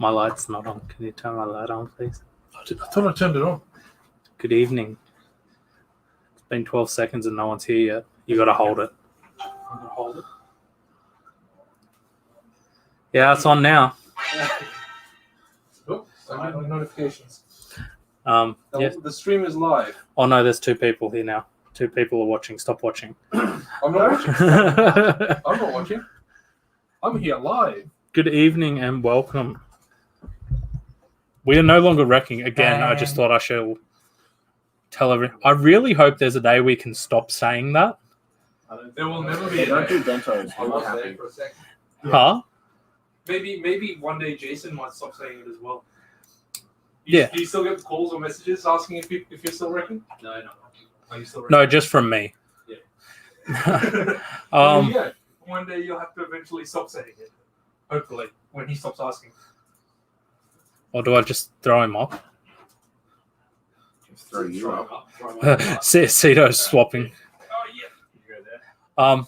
My light's not on. Can you turn my light on, please? I thought I turned it on. Good evening. It's been 12 seconds and no one's here yet. You got to hold it. I'm gonna hold it. Yeah, it's on now. Oh, I'm getting notifications. Yeah. The stream is live. Oh no, there's 2 people here now. 2 people are watching. Stop watching. I'm not watching. I'm not watching. I'm here live. Good evening and welcome. We are no longer wrecking. Again, I just thought I should tell everyone. I really hope there's a day we can stop saying that. There will never be. Don't do dentos. I'm not staying for a second. Huh? Maybe one day Jason might stop saying it as well. Yeah. Do you still get calls or messages asking if you're still wrecking? No, no. Are you still wrecking? No, just from me. Yeah. Yeah. One day you'll have to eventually stop saying it. Hopefully, when he stops asking. Or do I just throw him off? Just throw you up. Cito's swapping. Oh yeah. You go there.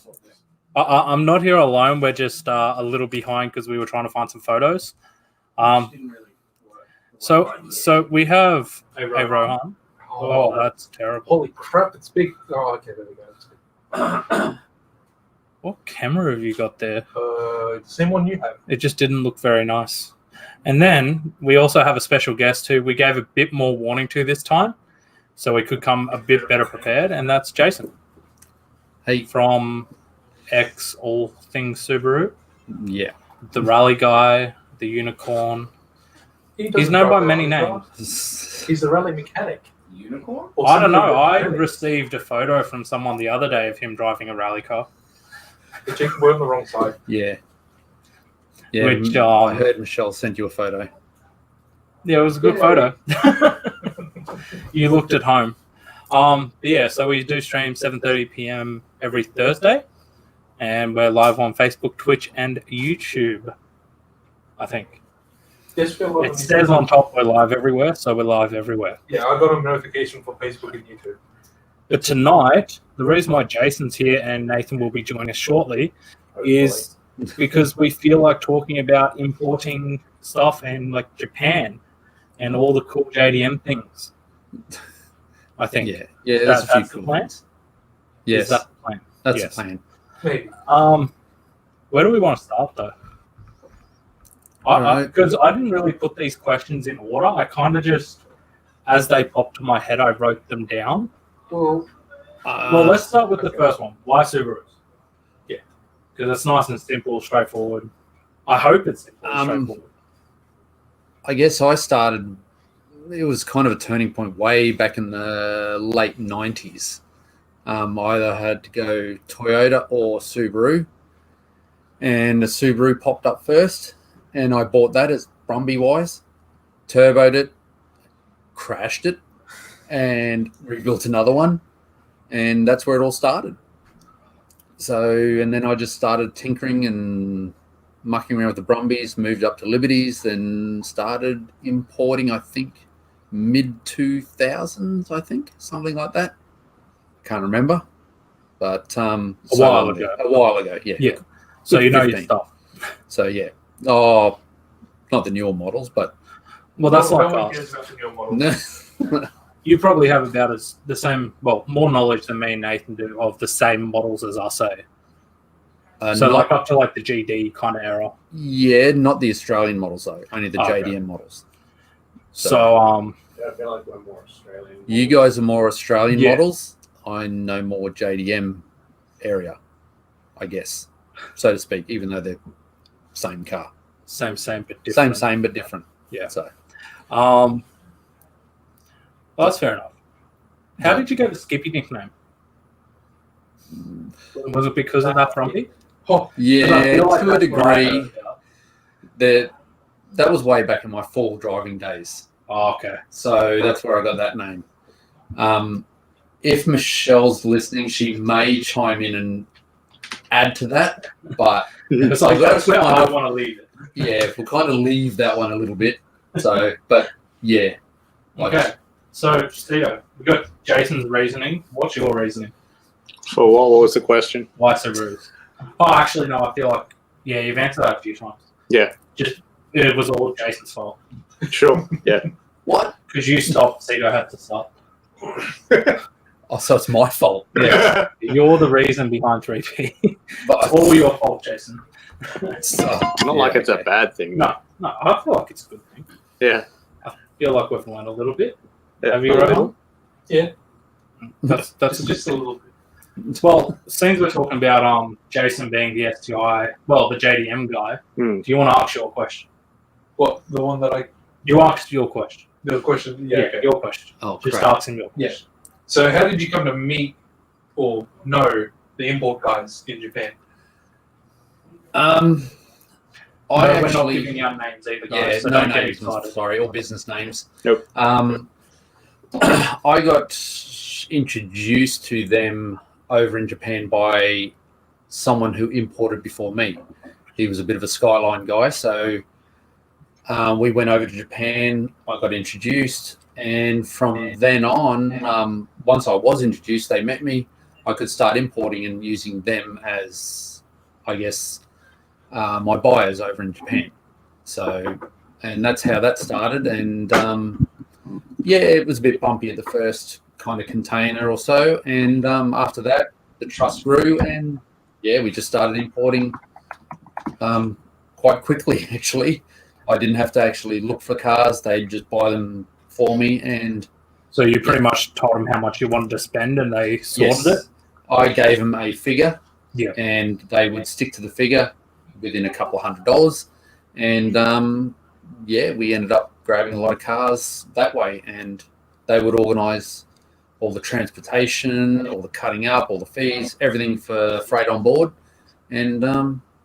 I'm not here alone. We're just a little behind because we were trying to find some photos. So we have a Rohan. Oh, that's terrible. Holy crap! It's big. Oh, okay, there we go. It's big. What camera have you got there? The same one you have. It just didn't look very nice. And then we also have a special guest who we gave a bit more warning to this time, so we could come a bit better prepared, and that's Jason. Hey. From X All Things Subaru. Yeah. The rally guy, the unicorn. He's known by many names. He's a rally mechanic. Unicorn? I don't know. I received a photo from someone the other day of him driving a rally car. We're on the wrong side. Yeah. Yeah, Which, I heard Michelle sent you a photo. Yeah, it was a good photo. You looked at home. Yeah, so we do stream 7:30 p.m. every Thursday, and we're live on Facebook, Twitch, and YouTube. I think it says on top we're live everywhere, so we're live everywhere. Yeah, I got a notification for Facebook and YouTube. But tonight, the reason why Jason's here and Nathan will be joining us shortly is because we feel like talking about importing stuff in like Japan and all the cool JDM things. I think. Yeah, there's a few that's cool the plan. ones. Yes, Is that the plan? that's Yes. the plan. Maybe. Where do we want to start though? Because I didn't really put these questions in order. I kind of just, as they popped to my head, I wrote them down. Well, Let's start with the first one. Why Subarus? Yeah, because it's nice and simple, straightforward. I hope it's simple, straightforward. I guess I started, it was kind of a turning point way back in the late 90s. I either had to go Toyota or Subaru, and the Subaru popped up first, and I bought that as Brumby-wise, turboed it, crashed it, and rebuilt another one, and that's where it all started. So, and then I just started tinkering and mucking around with the Brumbies, moved up to Liberties, then started importing, I think, mid-2000s, I think, something like that. Can't remember, but a while ago, yeah. So you know your 15. stuff. So yeah, not the newer models, but That's no like one us. cares about the new model. You probably have about the same, more knowledge than me and Nathan do of the same models as us, eh? So like up to like the GD kind of era. Yeah, not the Australian models though, only the Okay. JDM models. So Yeah, I feel like we're more Australian. You guys are more Australian Yeah. models. I know more JDM area, I guess, so to speak, even though they're same car. same but different. Same but different. Yeah. So That's fair enough. How did you get the Skippy nickname? Was it because of that Frumpy? yeah, to a degree. That was way back in my full driving days. Oh, okay. So that's where I got that name. If Michelle's listening, she may chime in and add to that, but It's like that's where I want to leave it. yeah, we'll kind of leave that one a little bit. So, but yeah. Okay. So, Steve, we got Jason's reasoning. What's your reasoning? So what was the question? Why Subarus? Oh, actually, no. I feel like, yeah, you've answered that a few times. Yeah. Just It was all Jason's fault. Sure. Yeah. What? Because you stopped, Cito had to stop. Oh, so it's my fault. Yeah. You're the reason behind 3P. But It's all your fault, Jason. Not like it's a bad thing. No, I feel like it's a good thing. Yeah. I feel like we've learned a little bit. Yeah. Have you, Rohan? Yeah. That's It's just a little bit. well, since we're talking about Jason being the STI, well, the JDM guy, Hmm. do you want to ask your question? What, the one that You asked your question. the question? Yeah. Okay. Your question. Oh, Just crap. asking your Yeah. question. So how did you come to meet or know the import guys in Japan? I We're not actually, giving out names either, guys. yeah, so no don't get names. excited. Sorry, all business names. Nope. I got introduced to them over in Japan by someone who imported before me. He was a bit of a Skyline guy, so we went over to Japan. I got introduced, and from then on, once I was introduced, they met me. I could start importing and using them as, I guess, my buyers over in Japan. So, and that's how that started. And yeah, it was a bit bumpy at the first kind of container or so, and after that, the trust grew, and yeah, we just started importing quite quickly. Actually, I didn't have to actually look for cars; they'd just buy them for me, and So you pretty much told them how much you wanted to spend, and they sorted it. I gave them a figure, Yeah. and they would stick to the figure within a couple of $100, and yeah, we ended up grabbing a lot of cars that way, and they would organise all the transportation, all the cutting up, all the fees, everything for freight on board, and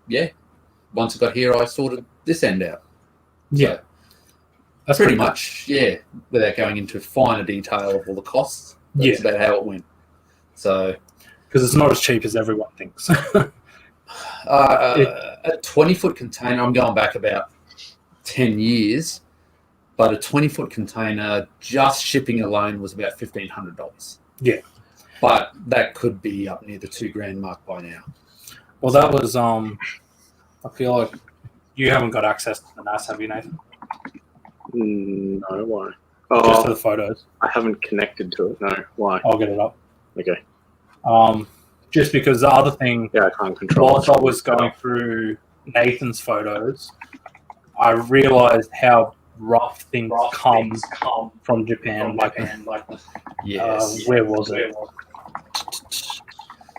yeah, once it got here, I sorted this end out. Yeah. That's pretty much, yeah, without going into finer detail of all the costs. That's about how it went. So, because it's not as cheap as everyone thinks. a 20-foot container, I'm going back about 10 years, but a 20-foot container, just shipping alone, was about $1,500. Yeah. But that could be up near the $2,000 mark by now. Well, that was, I feel like you haven't got access to the NAS, have you, Nathan? No, why? Just to Oh, the photos. I haven't connected to it. No, why? I'll get it up. Okay. Just because the other thing, Yeah, I can't control whilst I was going through Nathan's photos, I realised how rough things come from Japan. Yes. Where was it?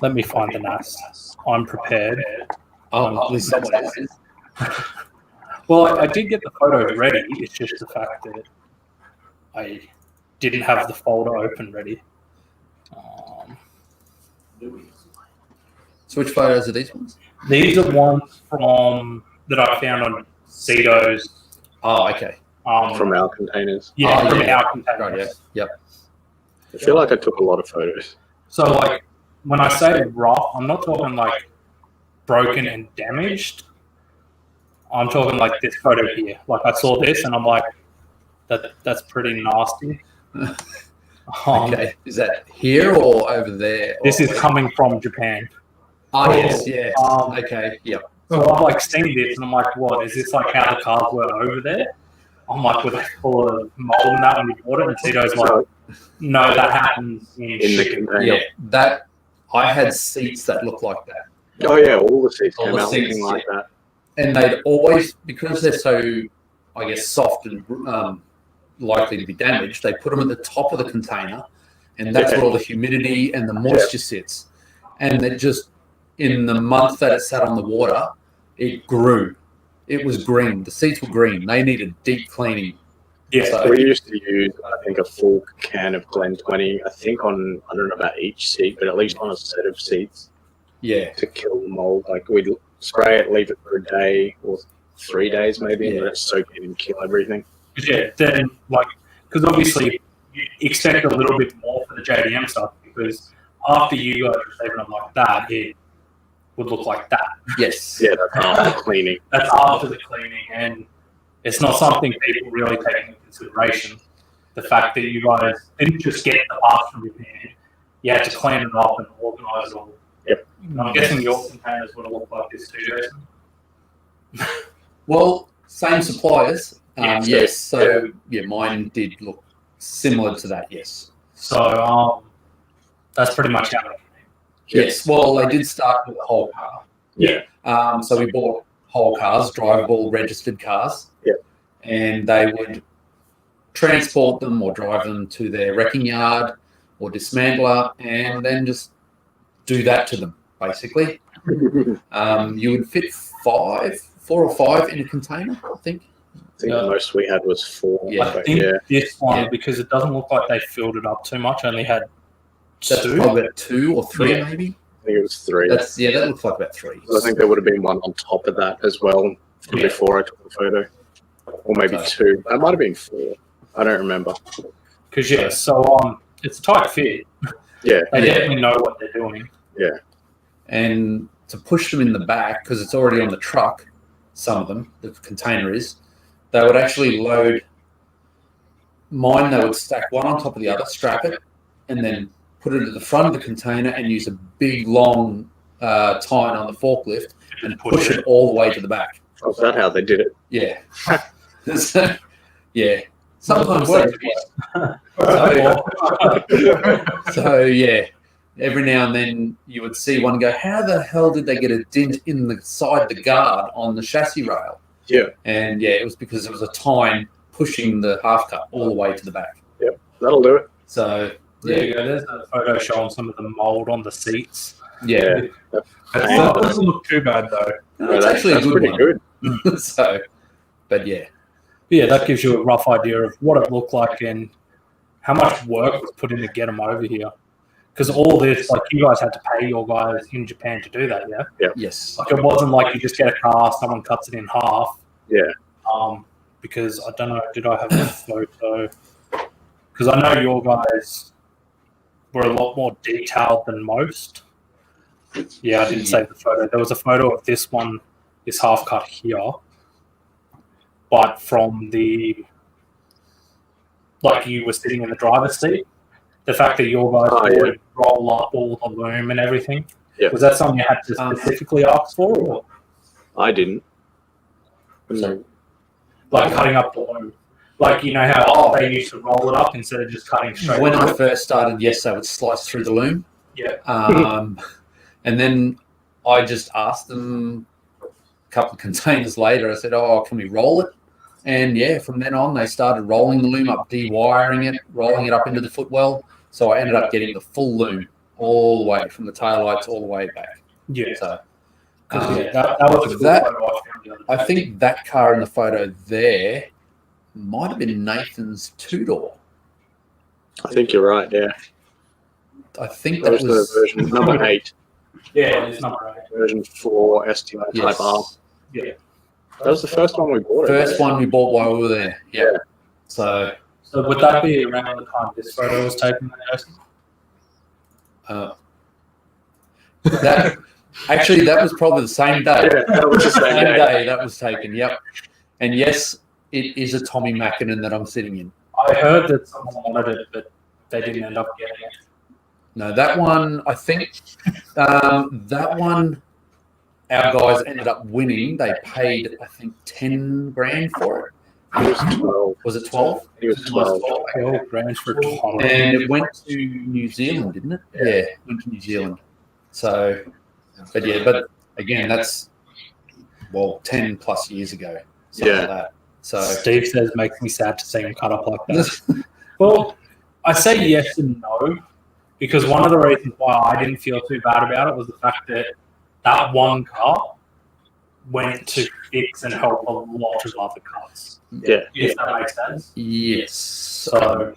Let me find the NAS. I'm prepared. At least someone else is. Well, I did get the photos ready. It's just the fact that I didn't have the folder open ready. So which photos are these ones? These are ones from that I found on Cito's. Oh, okay. from our containers. Yeah, Oh, from yeah. our containers. Right, yeah. Yep. I feel like I took a lot of photos. So, like, when I say rough, I'm not talking like broken and damaged. I'm talking like this photo here. Like, I saw this and I'm like, that's pretty nasty. Okay. Is that here or over there? This or is coming from Japan. Oh, yes, yes. Um, Okay, yep. So I've like seen this and I'm like, what? Is this like how the cars were over there? I'm like, were they full of mold and that when you bought it? And Tito's like, no, that happens in In the shipping. container. Yeah, that I had seats that looked like that, Oh yeah, all the seats All came the out seats, looking like that. and they'd always, because they're so, I guess, soft and likely to be damaged, they put them at the top of the container, and that's where all the humidity and the moisture sits. And it just, in the month that it sat on the water, it grew. It was green. The seats were green. They needed deep cleaning. Yeah. So, We used to use, I think, a full can of Glen 20, I think on, I don't know about each seat, but at least on a set of seats yeah, to kill the mold. Like we'd spray it, leave it for a day or 3 days maybe, and Yeah. let it soak in and kill everything. Yeah, then like, because obviously you expect a little bit more for the JDM stuff because after you guys receiving them like that, it would look like that. yes. Yeah, that's after cleaning. That's after the cleaning, and it's not something people really take into consideration. The fact that you guys didn't just get the parts from Japan, you had to clean it up and organise it all. Yep. I'm guessing your containers would have looked like this too, Jason. Well, Same suppliers. Yeah, Yes. So yeah, mine did look similar to that. Yes. So that's pretty much how it Yes. Well, they did start with a whole car. Yeah. So we bought whole cars, drivable, registered cars. Yeah. And they would transport them or drive them to their wrecking yard or dismantle up and then just do that to them, basically. You would fit 4 or 5 in a container, I think. I think the most we had was 4. Yeah. I think this one, because it doesn't look like they filled it up too much, only had That's 2. probably about 2 or 3, Yeah. maybe. I think it was 3. That looks like about 3. I think there would have been one on top of that as well from Yeah. before I took the photo. Or maybe So- 2. That might have been 4. I don't remember. Because it's a tight fit. Yeah. They definitely know what they're doing. And to push them in the back, because it's already on the truck, some of them, the container is, they would actually load mine, they would stack one on top of the other, strap it, and then put it at the front of the container and use a big, long tine on the forklift and push it all the way to the back. Was that how they did it? Yeah. So, yeah. Sometimes Works. So, yeah. Every now and then you would see one go, how the hell did they get a dent in the side the guard on the chassis rail? Yeah. And yeah, it was because there was a tine pushing the half cut all the way to the back. That'll do it. So There you go. There's a photo showing some of the mold on the seats. yeah, It doesn't look too bad though. no, it's actually a that's good pretty one. good. So, but yeah, Yeah, that gives you a rough idea of what it looked like and how much work was put in to get them over here. Because all this, like, you guys had to pay your guys in Japan to do that, yeah? yes, Like, it wasn't like you just get a car, someone cuts it in half. Yeah. Because I don't know, did I have a photo? Because I know your guys were a lot more detailed than most. Yeah, I didn't save the photo. There was a photo of this one, this half cut here. But from the, like, you were sitting in the driver's seat, the fact that your guys would roll up all the loom and everything, was that something you had to specifically ask for? Or? I didn't. So, Like cutting up the loom. Like, you know how they used to roll it up instead of just cutting straight when through? I first started, yes, they would slice through the loom. Yeah. And then I just asked them a couple of containers later. I said, "Oh, can we roll it?" And yeah, from then on, they started rolling the loom up, de-wiring it, rolling it up into the footwell. So I ended up getting the full loom all the way from the taillights all the way back. Yeah. So that was a cool that- photo I found the other I day. think that car in the photo there might have been Nathan's 2-door. I think you're right, yeah. I think That that was the version number 8, Yeah, it's not right. version 4 STI yes. Type R. Yeah. That was the first one we bought. First one we bought while we were there. Yeah. So So would that be around the time this photo was taken? that actually that was probably the same day. Yeah, that was the same Same day. day that was taken. Yep. And yes, it is a Tommy Mackinnon that I'm sitting in. I heard that someone wanted it, but they didn't end up getting it. No, that one I think that one our guys ended up winning. They paid I think 10 grand for it. He was 12. Was it 12? He was 12. 12 grand for Tom. And it went to New Zealand, didn't it? Yeah, it went to New Zealand. So, but yeah, but again, that's 10 plus years ago. Something like that. So Steve says makes me sad to see him cut up like that. Well, I say yes and no, because one of the reasons why I didn't feel too bad about it was the fact that that one car went to fix and help a lot of other cars. Yeah. If that makes sense. yes. So,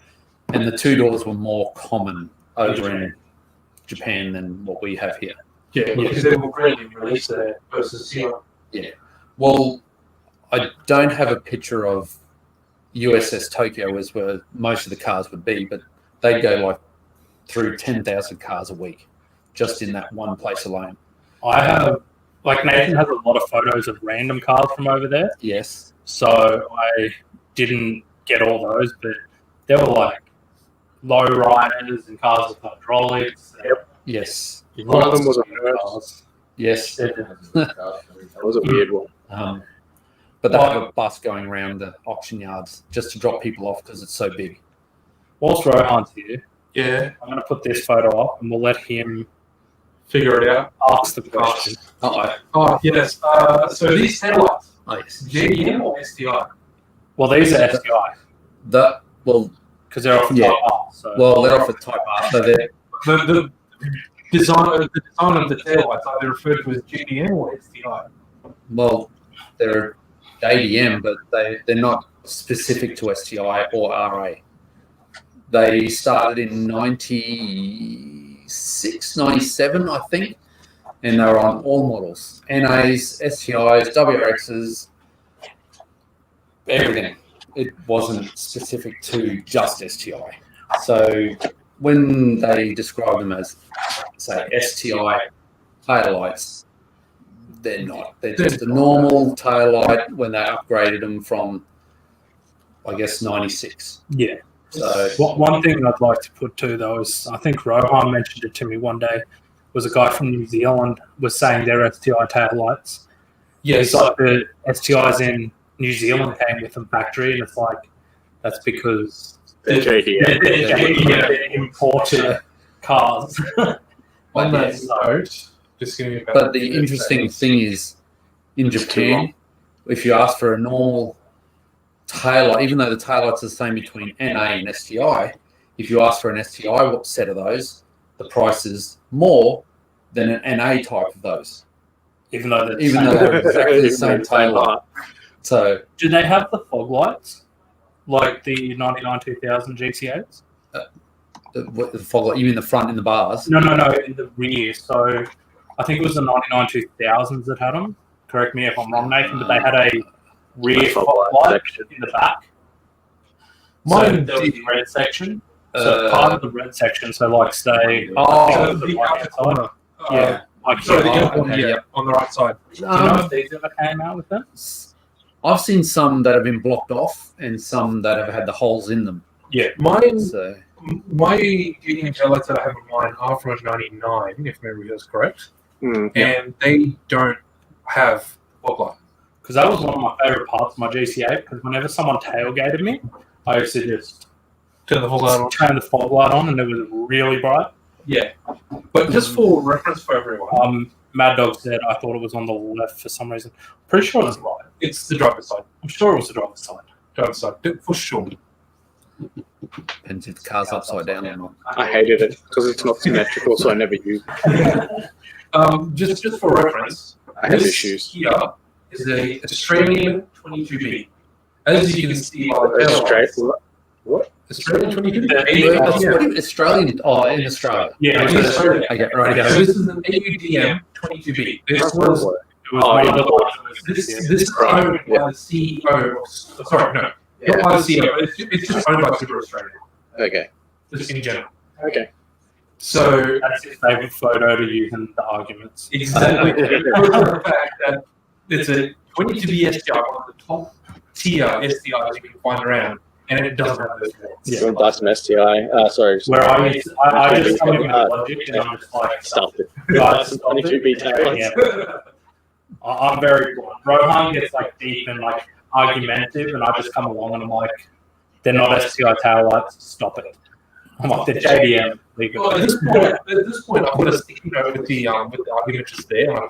And the 2-doors were more common over in Japan than what we have here. Yeah, because they were really released there versus here. Well, I don't have a picture of USS Tokyo as where most of the cars would be, but they'd go like through 10,000 cars a week just in that one place alone. I have, like, Nathan has a lot of photos of random cars from over there. Yes. So I didn't get all those, but there were like low riders and cars with hydraulics. Yes. One of them was a Lots of Yes. cars. That was a weird one. But they have a bus going around the auction yards just to drop people off because it's so big. Whilst Rohan's here, Yeah. I'm going to put this photo up and we'll let him Figure it out. ask the question. Oh, yes. So these taillights, Oh, yes. JDM or STI? Well, these are STI because they're off the Yeah. Type R. So. Well, they're off the Type R, so they're The design of the taillights, are they referred to as JDM or STI? well, they're JDM, but they're not specific to STI or RA. They started in 96, 97, I think, and they were on all models: NAs, STIs, WRXs, everything. It wasn't specific to just STI. So when they describe them as, say, STI taillights, they're not. They're just a normal taillight when they upgraded them from, I guess, 96. Yeah. So One thing I'd like to put too, though, is I think Rohan mentioned it to me one day. Was a guy from New Zealand was saying their STI taillights. Yeah, it's like the STIs in New Zealand came with them factory, and it's like that's because The JDM. they're imported cars. On that note, just give me a but the interesting thing is, in Japan, if you ask for a normal taillight, even though the taillights are the same between NA and STI, if you ask for an STI set of those, the price is more than an NA type of those, even though they're they're exactly the same taillight. So, do they have the fog lights like the 99 2000 GT8s? the fog light, you mean the front in the bars? No, in the rear. So I think it was the 99 2000s that had them. Correct me if I'm wrong, Nathan, but they had a rear fog light in the back. So there was the red section. So part of the red section, so like say, the outer corner. yeah, like Sorry, the here. other one, yeah, on the right side. Do you know if these ever came out with them? I've seen some that have been blocked off and some that have had the holes in them. Yeah, Mine, So, my JDM taillights that I have in mine are from 99, if memory is correct, and they don't have fog light. because that was one of my favorite parts of my GC8. Because whenever someone tailgated me, I used to just Turn the fog light on. turn the fog light on, and it was really bright. Yeah, but just for reference for everyone, Mad Dog said I thought it was on the left for some reason. Pretty sure it's right. it's the driver's side. I'm sure it was the driver's side. Driver's side, for sure. depends if the car's upside down or not. I hated it because it's not symmetrical, so I never use it. Just for reference, I had this issues. here is a Australian 22B. As you can see by the Straight. taillights, What? Australian 22B. Australian? Oh, in Australia. Yeah, In Australia. Okay, right. So this is an AUDM 22B. This it was Oh, one yeah. of the this is owned by the CEO. Sorry, no, not by the CEO. It's just owned by Subaru Australia, Okay. just in general. Okay. So That's his favorite photo to use in the arguments. exactly, for the fact that it's a 22B STI, one of the top tier STIs you can find around, and it doesn't have those warts. Yeah. Someone buy some STI. Sorry. Where I just come in with logic and I'm just like, Stuffed it. Guys, Some 22B taillights. Yeah. I'm very blunt. Rohan gets like deep and like argumentative, and I just come along and I'm like, they're not STI taillights, stop it. I'm like, they're JDM. Leave it. Well, at this point, I've got a sticky note with the argument just there. And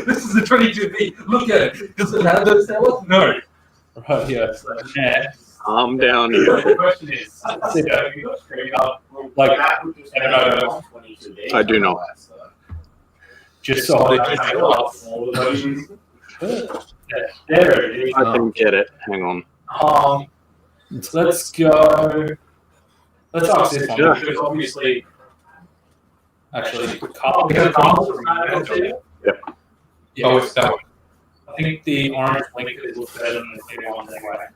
this is a 22B. Look at it. Does it have those taillights? No. Right, yeah. So, yeah. I'm down here. The question is, you got screwed up, like, I do not. just so I don't take off all the versions. There it is. I didn't get it. Hang on. Let's go. Let's ask this one because obviously, actually, Carl. Yep. Oh, it's that one. I think the orange blinkers look better than the clear ones anyway.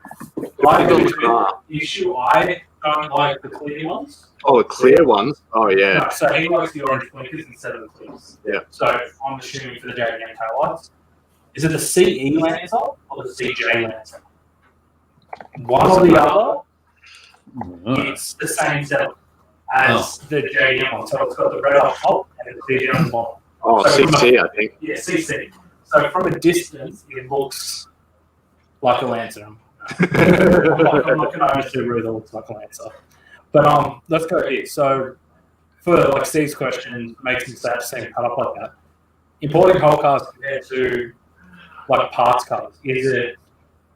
The issue I don't like the clear ones. Oh, the clear ones. Oh yeah. No, so he likes the orange blinkers instead of the clears. Yeah. So I'm assuming for the JDM taillights, is it the CE Lancer or the CJ Lancer? One or the other. It's the same setup as the JDM one. So it's got the red on top and the CJ on the bottom. Oh, So CC, I think. Yeah, CC. So from a distance, it looks like a Lancer. I'm not going to own a Subaru that looks like a Lancer. But let's go here. So for like Steve's question, makes the same cut up like that. Importing whole cars compared to like parts cars, is it?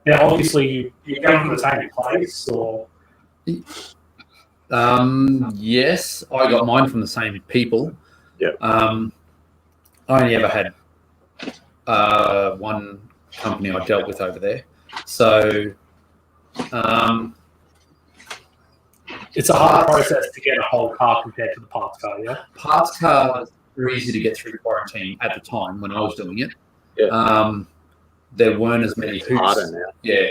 Yeah, obviously you get from the same place, or yes, I got mine from the same people. Yeah. I only ever had one company I dealt with over there, so it's a hard process to get a whole car compared to the parts car. Yeah. parts cars were easy to get through quarantine at the time when I was doing it. Yeah. There weren't as many It's hoops. harder now. Yeah,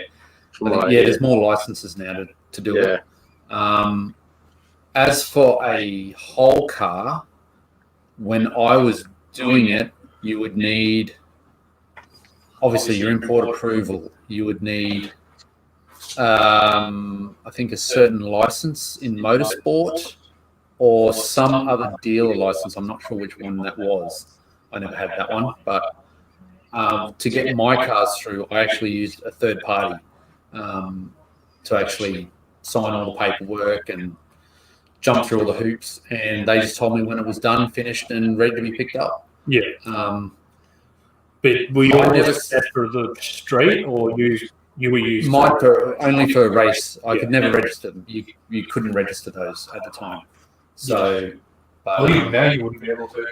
I think, there's more licenses now to do it. As for a whole car, when I was doing it, you would need, obviously, your import approval. You would need, I think, a certain license in motorsport or some other dealer license. I'm not sure which one that was. I never had that one. But to get my cars through, I actually used a third party to actually sign all the paperwork and jump through all the hoops. And they just told me when it was done, finished, and ready to be picked up. Yeah. But were you never set for the street, or you were used? Mine only for a race. I could never register them. You couldn't register those at the time. So, I believe now you wouldn't be able to.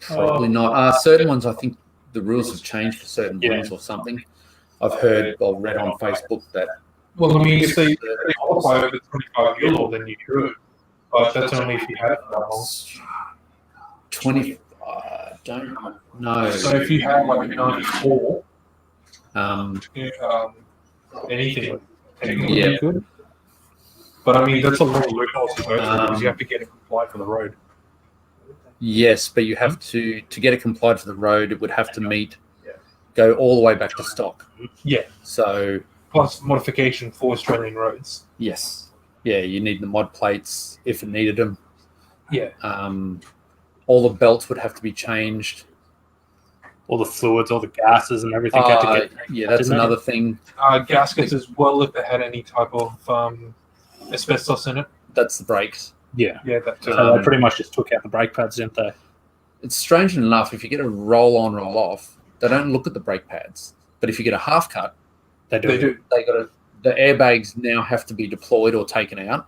probably not. Certain ones, I think the rules have changed for certain ones or something. I've heard or read on Facebook that. Well, I mean, if they qualify over 25 years old, then you could. But that's only if you had it for that long. 20. Don't know. So if you had like a 94, anything, technically Yeah. you could. But I mean, that's a lot of loopholes to go through because you have to get it complied for the road. Yes, but you have to get it complied for the road. It would have to go all the way back to stock. Yeah. So Plus modification for Australian roads. yes, you need the mod plates if it needed them. Yeah. All the belts would have to be changed. all the fluids, all the gases, and everything had to get. Yeah, that's isn't it? another thing. Gaskets as well if they had any type of asbestos in it. That's the brakes. Yeah. Yeah, that too. So they pretty much just took out the brake pads, didn't they? It's strange enough, if you get a roll on, roll off, they don't look at the brake pads. But if you get a half cut, They do. They do. they got the airbags now have to be deployed or taken out,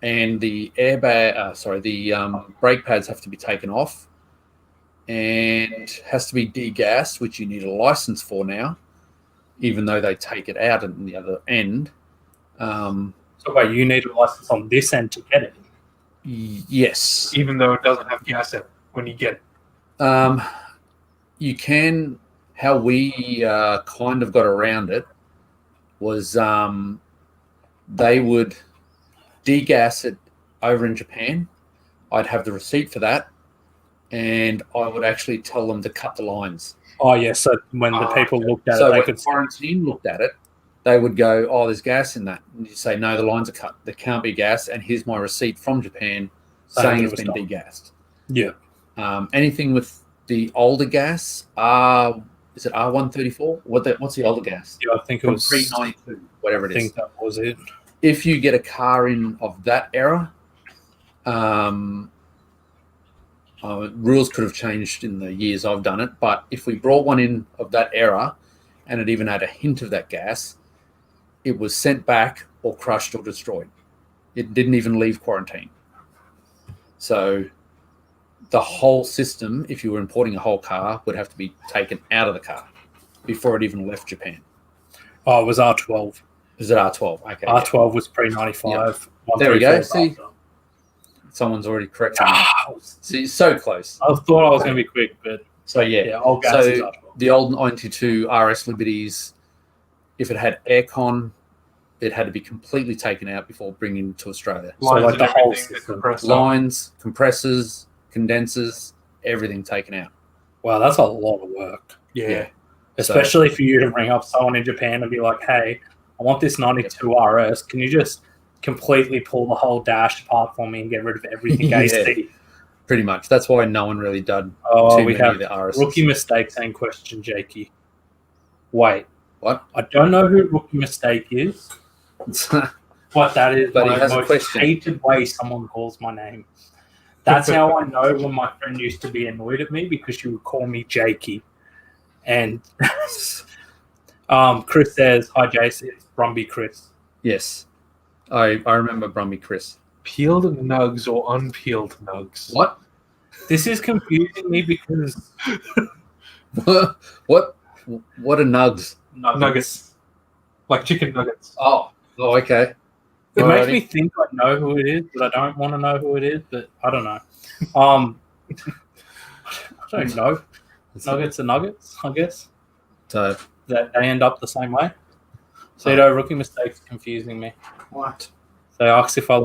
and the airbag, the brake pads have to be taken off, and has to be degassed, which you need a license for now, even though they take it out at the other end. So wait, you need a license on this end to get it. Yes, Even though it doesn't have gas in it when you get it. you can. How we kind of got around it was they would degas it over in Japan. I'd have the receipt for that, and I would actually tell them to cut the lines. Oh yeah. So when the people looked at So it, they when could. quarantine looked at it, they would go, "Oh, there's gas in that." And you say, "No, the lines are cut. There can't be gas." And here's my receipt from Japan saying it's been degassed. Yeah. Anything with the older gas, is it R134? What's the older gas? Yeah, I think it From was. pre-92, whatever I it is. think that was it. If you get a car in of that era, rules could have changed in the years I've done it, but if we brought one in of that era and it even had a hint of that gas, it was sent back or crushed or destroyed. It didn't even leave quarantine. So the whole system, if you were importing a whole car, would have to be taken out of the car before it even left Japan. Oh, it was R12. Is it R12? Okay. R12 was pre-95. There we go. 134 See? after. Someone's already corrected me. Ah, See, so close. I thought I was going to be quick, but So yeah, old gas is So R12. the old 92 RS Liberties, if it had aircon, it had to be completely taken out before bringing to Australia. So lines like and the whole everything, the system. compressor. Lines, compressors, condensers, everything taken out. Wow, that's a lot of work. Yeah. Especially for you to ring up someone in Japan and be like, hey, I want this 92 RS. Can you just completely pull the whole dash apart for me and get rid of everything Yeah. AC? Pretty much. That's why no one really did Oh, too we many have of the RSs. rookie mistakes and question, Jakey. Wait, What? I don't know who rookie mistake is, but that is But he my has a most question. hated way someone calls my name. That's how I know when my friend used to be annoyed at me because she would call me Jakey. And Chris says, "Hi, Jace. It's Brumby Chris." Yes. I remember Brumby Chris. Peeled nugs or unpeeled nugs? What? This is confusing me because What? What are nugs? Nuggets. Like chicken nuggets. Oh, okay. It makes Alrighty. me think I know who it is, but I don't want to know who it is. But I don't know. I don't know. Nuggets are nuggets, I guess. So, That they end up the same way. So rookie mistakes confusing me. what? So I ask if I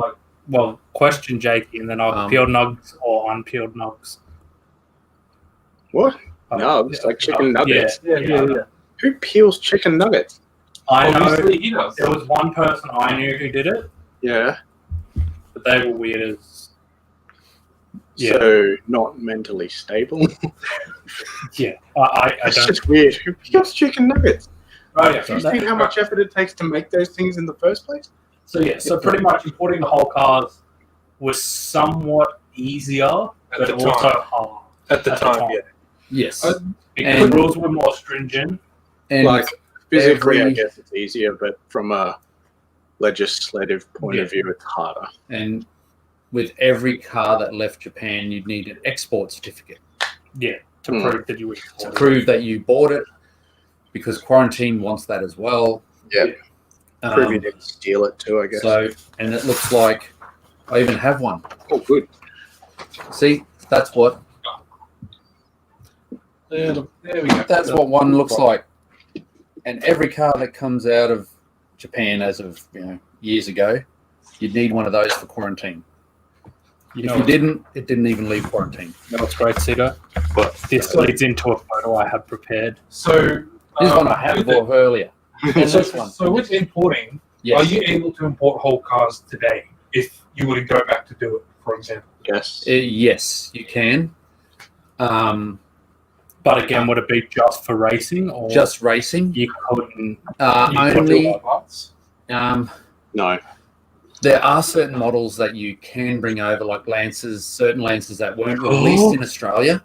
question Jakey, and then I'll peel nugs or unpeeled nugs. What? Nugs? Like chicken nuggets? Yeah. Who peels chicken nuggets? I know Obviously, he does. there was one person I knew who did it, Yeah. but they were weird as. Yeah. So, not mentally stable? Yeah, I It's don't. just weird. Who peels chicken nuggets? Oh, yeah. Have you seen how much effort it takes to make those things in the first place? So pretty much importing the whole cars was somewhat easier, but the also time. hard. At the time, yeah. Yes. Because And- the rules were more stringent. And Like, physically, I every- guess it's easier, but from a legislative point of view, it's harder. and with every car that left Japan, you'd need an export certificate Yeah, to Hmm. prove that you were to prove that you bought it, because quarantine wants that as well. Yeah. Prove you Um, didn't steal it too, I guess. so, and it looks like I even have one. Oh, good. See, that's what There we go. that's what one looks like. And every car that comes out of Japan as of years ago, you'd need one of those for quarantine. You If know, you didn't, it didn't even leave quarantine. you know what's great, Cito? But This leads into a photo I had prepared. So, This one I had with earlier. And so, this one. so with importing, Yes. are you able to import whole cars today if you were to go back to do it, for example? yes. Yes, you can. But again, would it be just for racing or Just racing. you couldn't? You could do Only all parts. No. there are certain models that you can bring over, like Lancers, certain Lancers that weren't released in Australia.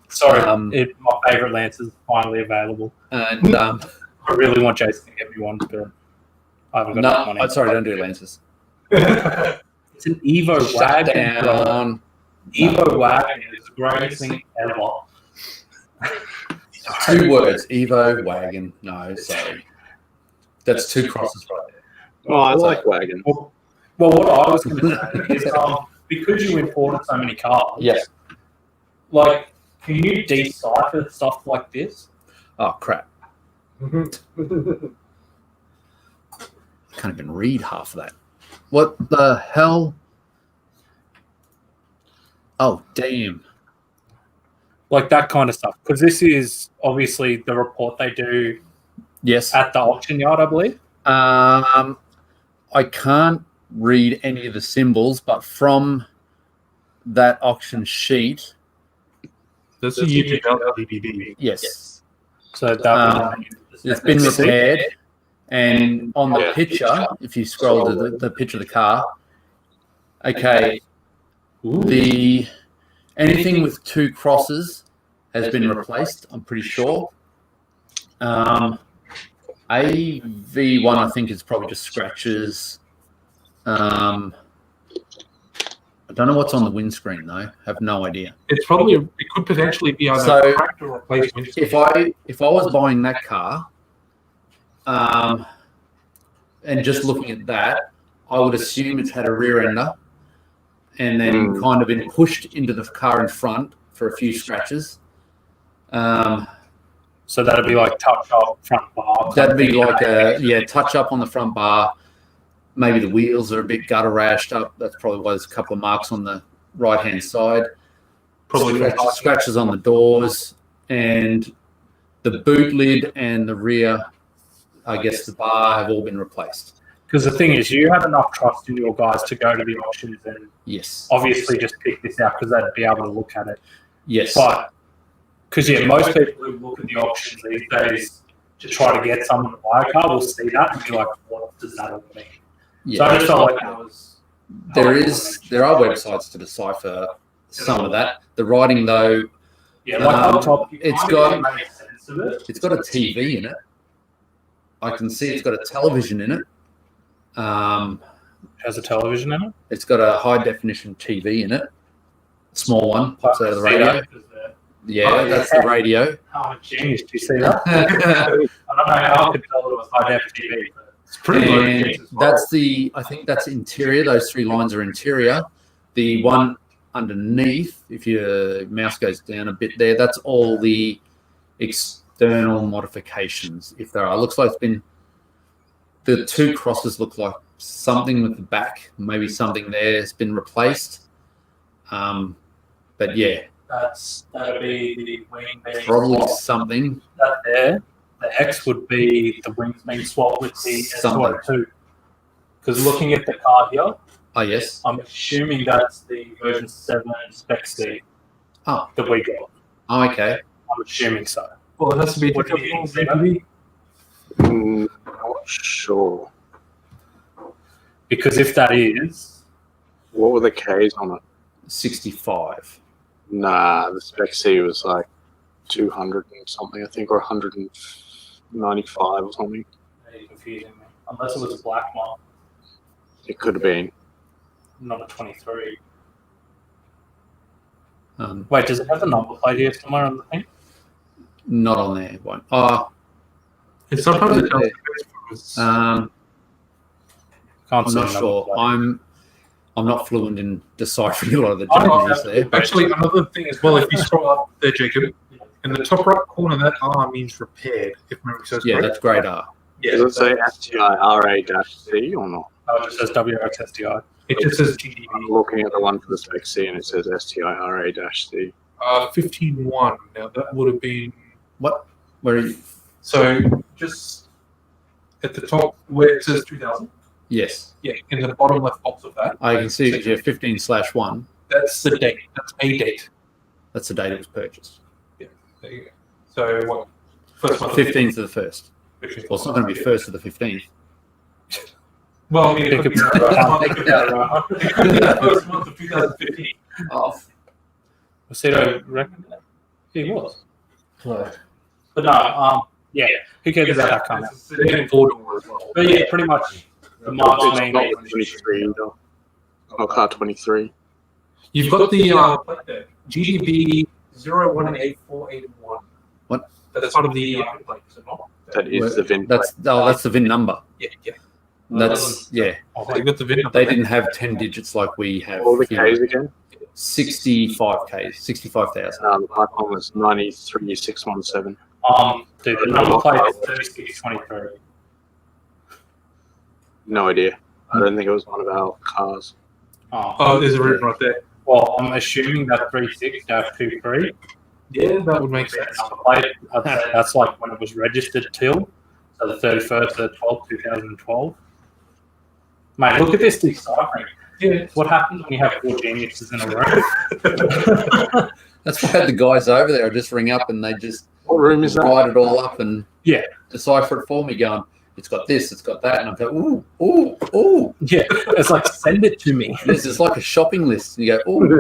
Sorry, Um, my favorite Lance is finally available. And I really want Jason to get me one, but I haven't got enough money. no, sorry, don't do Lancers. It's an Evo Shut wagon. bro. down. Evo wagon is the greatest thing ever. 2 words: Evo wagon. No, sorry, that's 2 crosses right there. Oh, I like wagon. Well, what I was going to say is because you imported so many cars, Yes. like, can you decipher stuff like this? Oh crap! Can't even read half of that. What the hell? Oh damn! Like that kind of stuff. Because this is obviously the report they do Yes. at the auction yard, I believe. I can't read any of the symbols, but from that auction sheet, That's a YouTube DVD. yes, So that it's been repaired. And on the Yeah. picture, if you scroll to the picture of the car, okay, the anything with 2 crosses has been replaced. I'm pretty sure. AV1, I think, is probably just scratches. I don't know what's on the windscreen though. Have no idea. It's probably it could potentially be either So, cracked or replaced. If I was buying that car, and just looking at that, I would assume it's had a rear ender, and then kind of been pushed into the car in front for a few scratches. So that'd be like touch up front bar. That'd be like a touch up on the front bar. Maybe the wheels are a bit gutter rashed up. That's probably why there's a couple of marks on the right hand side. Probably Scratches on the doors, and the boot lid and the rear, I guess the bar, have all been replaced. Because the thing is, you have enough trust in your guys to go to the auctions and Yes. obviously just pick this out because they'd be able to look at it. Yes. But, because most people who look at the auctions these days to try to get someone to buy a car will see that and be like, what does that all mean? Yeah. So I just felt like that was... There are websites to decipher some of that. The writing, though, Yeah, like up top, it's got a TV in it. I can see it's got a television in it. Has a television in it? It's got a high definition TV in it. Small one, pops out of the radio. Yeah, that's the radio. Oh, genius! Do you see that? I don't know how I could tell it was high def TV. It's pretty And that's I think that's interior. Those three lines are interior. The one underneath, if your mouse goes down a bit there, that's all the external modifications, if there are. It looks like it's been, the two crosses look like something with the back, maybe something there has been replaced. But yeah, that'd be the wing being probably swapped. something. That there, the X would be the wings being swapped with the S202. Because looking at the car here, Oh, yes. I'm assuming that's the version 7 Spec C Oh, that we got. oh, okay. I'm assuming so. Well, it has to be. What do you think? Not sure. Because if that is, What were the Ks on it? 65. Nah, the Spec C was like 200 and something, I think, or 195 or something. you're confusing me. Unless it was a black one, It could have been. not a 23. Wait, Does it have the number plate here somewhere on the thing? not on there. Won't. Oh, It's sometimes it does. Can't I'm see not the number sure. plate. I'm not fluent in deciphering a lot of the I'm not Japanese there. But Actually, another thing as well, if you scroll up there, Jacob, in the top right corner, that R means repaired, if memory serves yeah, correct. that's grade R. Does it say STI-RA-C or not? Oh, it just says WXSTI. It just says GDB. I'm looking at the one for the Spec C and it says STI-RA-C. 15.1. Now, that would have been... What? Where are you? So, just at the top where it says 2000, Yes. yeah, in the bottom left box of that, I can see that you're 15/1. that's the date. That's a date. That's the date it was purchased. There you go. So, what? First month of 15th to the 1st. 15th. Well, it's not going to be 1st to the 15th. Well, I mean, it could be the first month of 2015. Oh. Macedo reckon he was. But no, yeah, who cares about that car now? It's a sedan four-door as well. But yeah, pretty much the March It's main. not 23 either. It's not car 23. You've got the plate there. GDB 0184881. What? That's part of the plate, is it not? That is the VIN. That's the VIN number. Yeah, yeah. That's yeah. Oh, you got the VIN number. They didn't have 10 digits like we have. All the here. Ks again. 65K, 65,000. The pipe one was 93,617. Dude, the number plate is 3623. No idea. I don't think it was one of our cars. Oh, there's a written right there. Well, I'm assuming that 36-23. Yeah, that would make sense. Number plate, I'd say that's like when it was registered till. So the 31st of 12, 2012. Mate, look at this deciphering. Yeah. What happens when you have 4 geniuses in a room? That's why the guys over there just ring up and they just What room is that? write it all up and Yeah. decipher it for me, going, it's got this, it's got that, and I'm going, ooh, ooh. Yeah, it's like, send it to me. This is like a shopping list, and you go, ooh.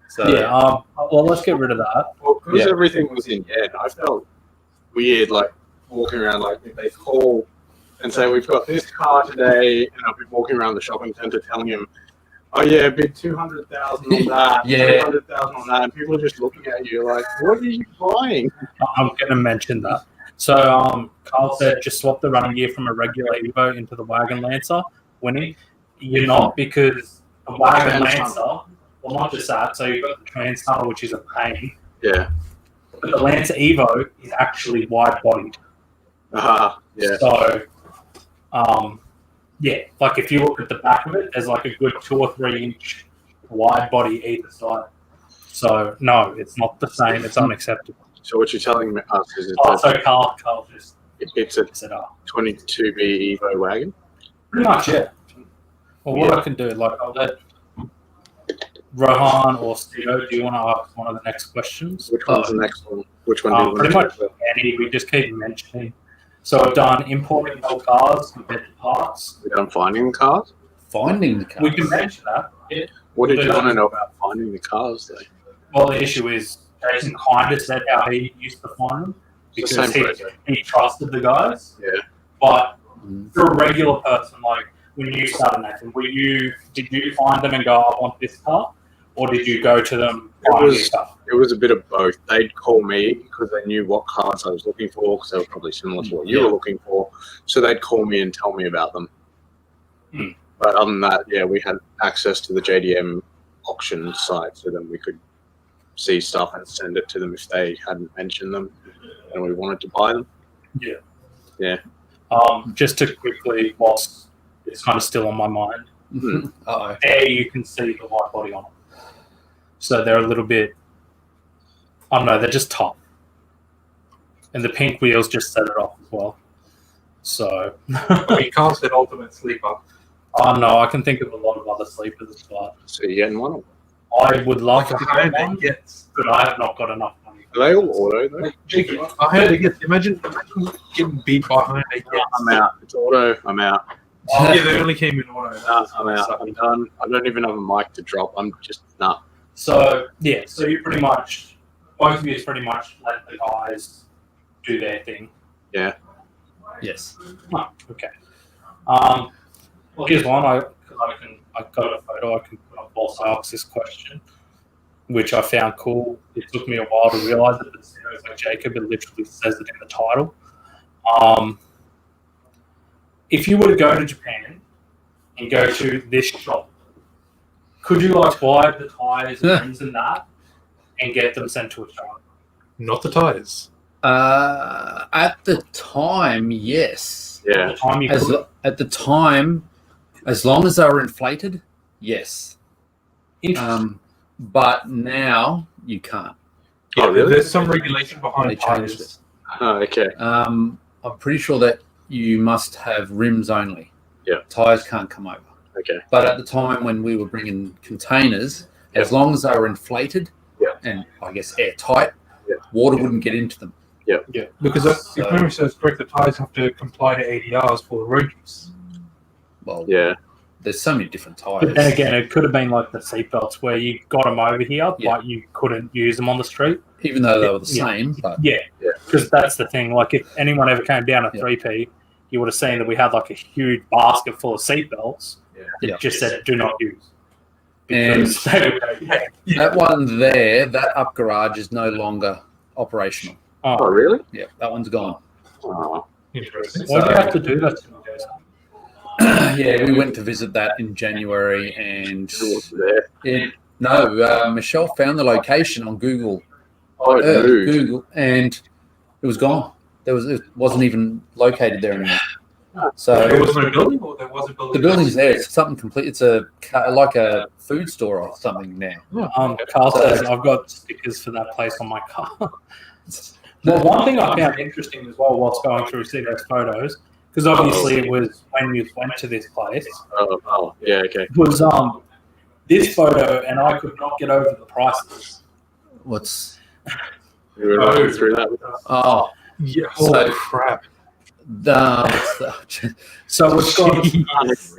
So Yeah, well, let's get rid of that. Well, because Yeah. everything was in yen, I felt weird, like walking around, like if they call and say we've got this car today, and I'll be walking around the shopping centre telling him, oh yeah, bid 200,000 on that, Yeah. 200,000 on that, and people are just looking at you like, what are you buying? I'm going to mention that. So Carl said just swap the running gear from a regular Evo into the Wagon Lancer, winning. You're not, because the Wagon Lancer, well, not just that, so you've got the Trans Tunnel, which is a pain, Yeah. but the Lancer Evo is actually wide-bodied. Yeah. So, yeah, like if you look at the back of it, there's like a good 2 or 3 inch wide body either side. So, no, it's not the same. It's unacceptable. So what you're telling us is Oh, it's so Carl just a set up. 22B Evo wagon? Pretty much, yeah. Well, what I can do, like, I'll let Rohan or Steve, do you want to ask one of the next questions? Which one's the next one? Which one do you want Pretty to much any, we just keep mentioning. So I've done importing more cars compared to parts. We're done finding the cars? Finding the cars. We can mention that. Yeah. What did you want to know about finding the cars, though? Well, the issue is Jason kind of said how he used to find them It's the because same process. he trusted the guys. Yeah. But for a regular person, like when you started, Nathan, did you find them and go, I want this car? Or did you go to them finding stuff? It was a bit of both. They'd call me because they knew what cars I was looking for, because they were probably similar to what you were looking for. So they'd call me and tell me about them. But other than that, yeah, we had access to the JDM auction site, so then we could see stuff and send it to them if they hadn't mentioned them and we wanted to buy them. Yeah. Yeah. Just to quickly, whilst it's kind of still on my mind, Uh-oh. there you can see the white body on them. So they're a little bit, I don't know, they're just top. And the pink wheels just set it off as well. So, You can't say ultimate sleeper. I don't know, I can think of a lot of other sleepers, but So you're getting one? I would love to have one, Yes. but I have not got enough money. Are they all auto, though? Like, Jake, I heard it gets. Imagine getting beat by Hyundai Gets. I'm out. It's auto. I'm out. Yeah, they only came in auto. I'm out. I'm done. I don't even have a mic to drop. I'm just, nah. So, yeah, so you pretty much, both of you pretty much let the guys do their thing. Yeah. Yes. Oh, okay. Well, here's one. I got a photo. I can put up whilst I ask this question, which I found cool. It took me a while to realize it, but it was like Jacob. It literally says it in the title. If you were to go to Japan and go to this shop, could you like buy the tires and rims and that, and get them sent to Australia? Not the tires. At the time, yes. At Yeah. the time you could. At the time, as long as they were inflated, yes. Interesting. But now you can't. Yeah, Oh, really? There's some regulation behind They changed tires. Oh, okay. I'm pretty sure that you must have rims only. Yeah. Tires can't come over. Okay. But at the time when we were bringing containers, as long as they were inflated and I guess airtight, water wouldn't get into them. Yeah. Because if memory serves correct, the tires have to comply to ADRs for the road use. Well, Yeah. there's so many different tires. But then again, it could have been like the seatbelts where you got them over here, Yeah. but you couldn't use them on the street. Even though they were the Yeah. same, but Yeah, Yeah. because that's the thing. Like, if anyone ever came down a 3P, you would have seen that we had like a huge basket full of seatbelts that Yeah. just said "do not use." And Because they would go, that one there, that up garage is no longer operational. Oh, really? Yeah, that one's gone. Oh. Interesting. why do you have to do that to me, Jason? Yeah, we went to visit that in January, and Who was there? Michelle found the location on Google, Oh, dude. Google, and it was gone. It wasn't even located there anymore. So There was no building, or there was a building? the building's there. It's something complete. It's like a food store or something now. Carl says I've got stickers for that place on my car. Well, one thing I found interesting as well whilst going through seeing those photos, because obviously it was when you went to this place, Oh, yeah, okay. was this photo, and I could not get over the prices. What's You were running through that with us? oh Yeah, So- holy crap. So it's got Read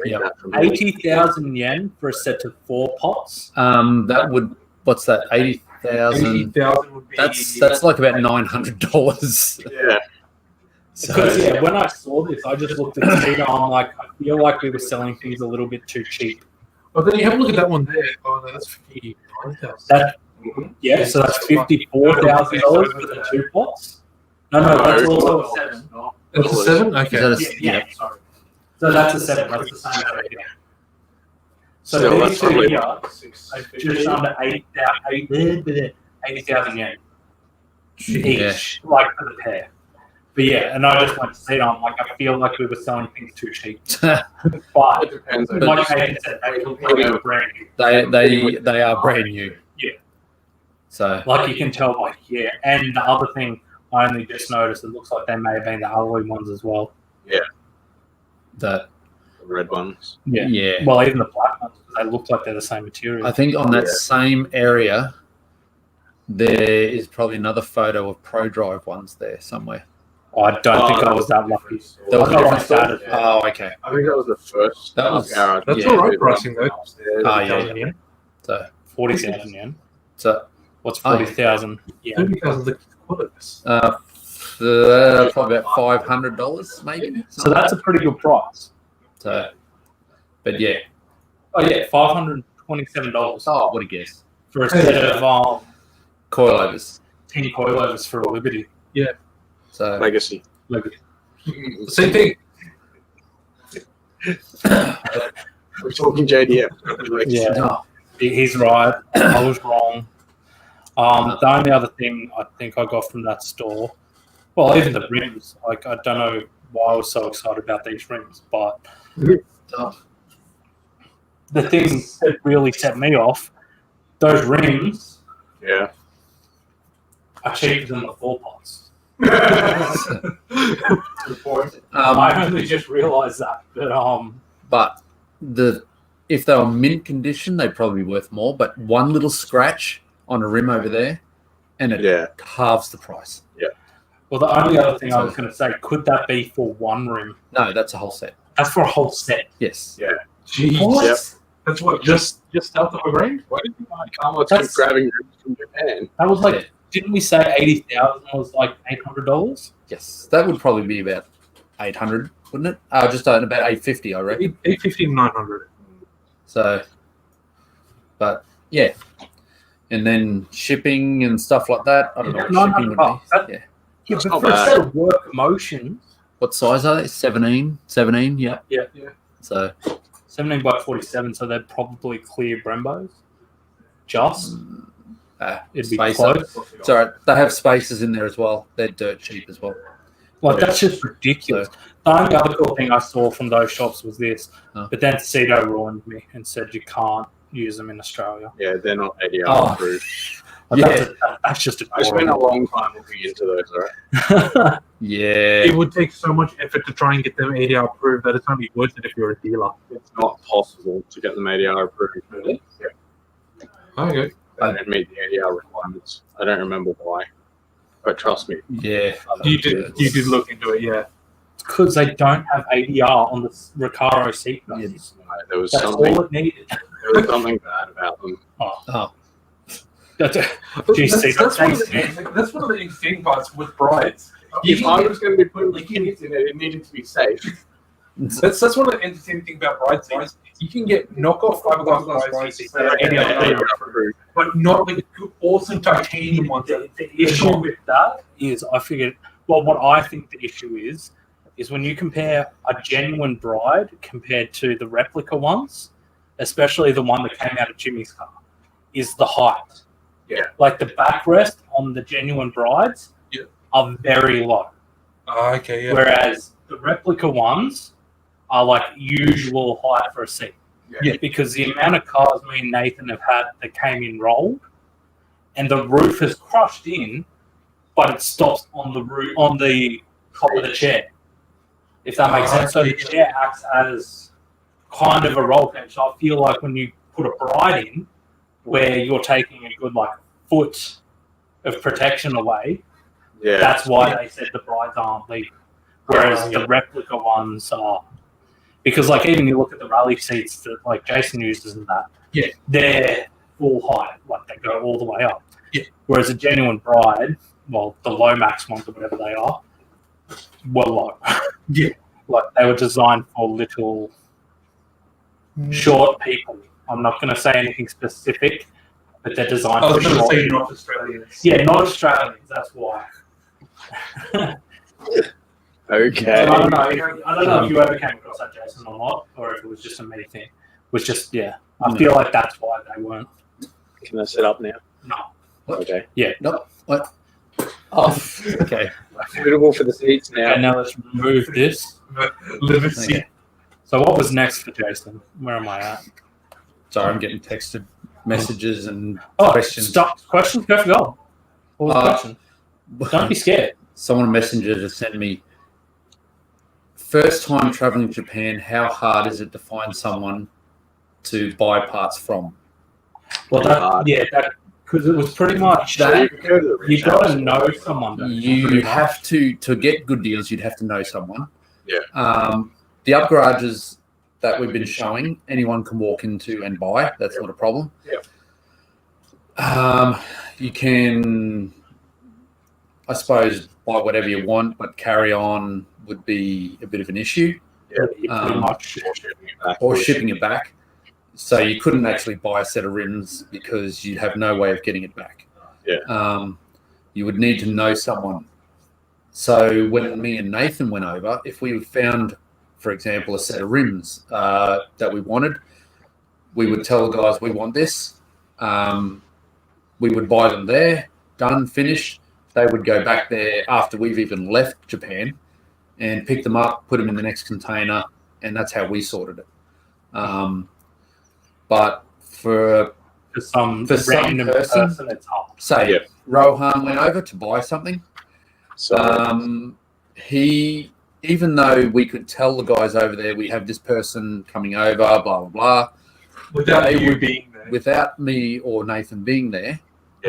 Yeah. that from me. 80,000 yen for a set of 4 pots. that would what's that 80,000? 80,000 would be. That's like about $900. Yeah. Because yeah, when I saw this, I just looked at the data. I'm like, I feel like we were selling things a little bit too cheap. But then you have a look at that one there. Oh, no, that's 59,000. That yeah, so that's $54,000 for the 2 pots. No, that's also a 7. That's a 7? Okay. Is that a- Yeah, sorry. So that's a 7. That's the same as yeah. So So these that's two probably- here are just under 80,000 yen each, like for the pair. But yeah, and I just went to see it. I'm like, I feel like we were selling things too cheap. But It depends. like Hayden said, they were brand new. they are brand new. Yeah. So Like you can tell by here. And the other thing I only just noticed, it looks like they may have been the alloy ones as well. that the red ones. Yeah. Well, even the black ones, they look like they're the same material. I think on that same area, there is probably another photo of Pro Drive ones there somewhere. I don't think I was that lucky. That was I got different on Saturday. Oh, okay. I think that was the first. That was- garage. That's all right pricing though. Oh, yeah. So, 40,000 yen. so What's 40,000 yen? 30,000 the quotes. probably about $500 maybe. So that's a pretty good price. So, but yeah. Oh yeah, $527 Oh, what a guess. for a set of Coilovers. 10 coilovers for a Liberty. So Legacy. Same thing. We're talking JDM. Yeah. no. He's right. I was wrong. The only other thing I think I got from that store, well, even the rims. Like, I don't know why I was so excited about these rims, but the thing that really set me off, those rims Yeah. are cheaper than the 4-pots. Um, I only just realised that. but if they were mint condition, they'd probably be worth more. But one little scratch on a rim over there, and it halves the price. Well, the only other thing I was going to say, could that be for one room? No, that's a whole set. That's for a whole set. Yes. Yeah. Jeez. What? Yep. That's what just south of a grand. Why did you buy Carlos keep grabbing rims from Japan? That was like, didn't we say 80,000 was like $800? Yes. That would probably be about 800, wouldn't it? Just about 850, I reckon. 850 and 900. So, but yeah. And then shipping and stuff like that. I don't know what shipping would be. Yeah. Yeah, That's but not for a bad. set of work emotions, What size are they? 17? 17, yeah. Yeah. So 17 by 47, so they're probably clear Brembos. Just. It'd be spacer. close. It's all right. They have spacers in there as well. They're dirt cheap as well. Like, that's just ridiculous. The only other cool thing I saw from those shops was this, but then Cito ruined me and said you can't use them in Australia. Yeah, they're not ADR approved. Like, that's just I spent a long time looking into those, right? Yeah. It would take so much effort to try and get them ADR approved that it's only worth it if you're a dealer. It's not possible to get them ADR approved. Really? Yeah. Okay. They don't meet the ADR requirements. I don't remember why. But trust me. Yeah. You did look into it, yeah. because they don't have ADR on the Recaro seat belts. Yes. There was That's something. all it needed. There was something bad about them. That's That's one of the interesting parts with brides. If I was going to be putting the kids in it, it needed to be safe. That's one of the entertaining things about brides. You can get knockoff fiberglass brides seats that are ADR approved, but not like awesome titanium ones. The issue with that is, I figured, well, what I think the issue is when you compare a genuine bride compared to the replica ones, especially the one that came out of Jimmy's car, is the height. Yeah. Like the backrest on the genuine brides are very low. Okay, yeah. Whereas the replica ones are like usual height for a seat. Yeah. Because the amount of cars me and Nathan have had that came in rolled, and the roof is crushed in, but it stops on the roof, on the top of the chair. If that makes sense. So the chair acts as kind of a roll cage. So I feel like when you put a bride in, where you're taking a good like foot of protection away, that's why they said the brides aren't legal. Whereas the replica ones are, because like even you look at the rally seats that like Jason uses and that, they're full height, like they go all the way up. Yeah. Whereas a genuine bride, well, the Lomax ones or whatever they are, were low. Yeah. Like they were designed for little short people. I'm not going to say anything specific, but they're designed for short people. not Australians. Yeah, not Australians, that's why. Okay. I don't know if you ever came across that, Jason, or not, or if it was just a me thing. It was just, I feel like that's why they weren't. Can I set up now? No. Okay. Nope. What? Oh, okay. Suitable for the seats now. Okay, now let's remove this. Liberty. Okay. So what was next for Jason? Where am I at? Sorry, I'm getting texted messages and Oh, questions. stop. Questions? Go for gold. What was the question? Don't be scared. Someone messenger to send me first time traveling to Japan, how hard is it to find someone to buy parts from? Well, because it was pretty much that you got to know someone. You have to get good deals. You'd have to know someone. Yeah. The up garages that we've been showing, anyone can walk into and buy. That's not a problem. Yeah. You can, I suppose, buy whatever you want, but carry on would be a bit of an issue. Yeah. Pretty much. Or shipping it back. So you couldn't actually buy a set of rims because you'd have no way of getting it back. Yeah. You would need to know someone. So when me and Nathan went over, if we found, for example, a set of rims that we wanted, we would tell the guys we want this. We would buy them there, done, finished. They would go back there after we've even left Japan and pick them up, put them in the next container, and that's how we sorted it. But for some random person, it's hard. say Rohan went over to buy something. So He, even though we could tell the guys over there, we have this person coming over, blah, blah, blah. Without me or Nathan being there,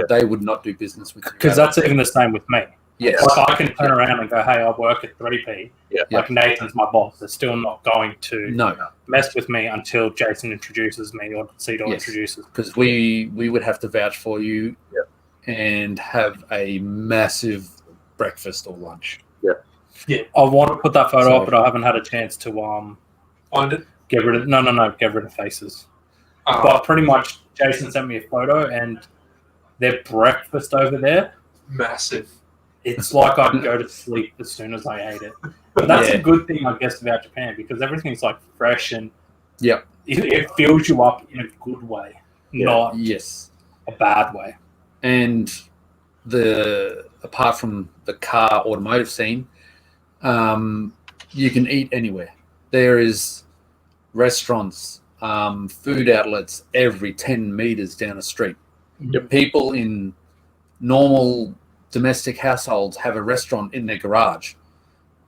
they would not do business with you. Because that's even the same with me. Yes. Like I can turn around and go, hey, I work at 3P. Like Nathan's my boss. They're still not going to mess with me until Jason introduces me or Cedar introduces me. Because we would have to vouch for you and have a massive breakfast or lunch. Yeah, I want to put that photo up, but I haven't had a chance to find it. Get rid of faces. But pretty much, Jason sent me a photo, and their breakfast over there, massive. It's like I'd go to sleep as soon as I ate it. But that's a good thing, I guess, about Japan because everything's like fresh and it fills you up in a good way, not a bad way. And apart from the car automotive scene, you can eat anywhere. There is restaurants, food outlets every 10 meters down the street. People in normal domestic households have a restaurant in their garage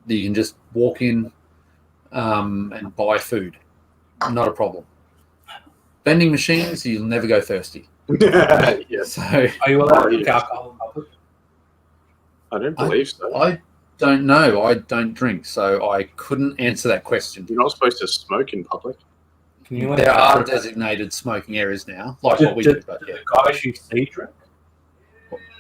that you can just walk in and buy food. Not a problem. Vending machines, you'll never go thirsty. So, are you allowed to drink alcohol in public? I don't believe so. I don't know. I don't drink, so I couldn't answer that question. You're not supposed to smoke in public. There are designated smoking areas now, like what we do. But the guys you see drink?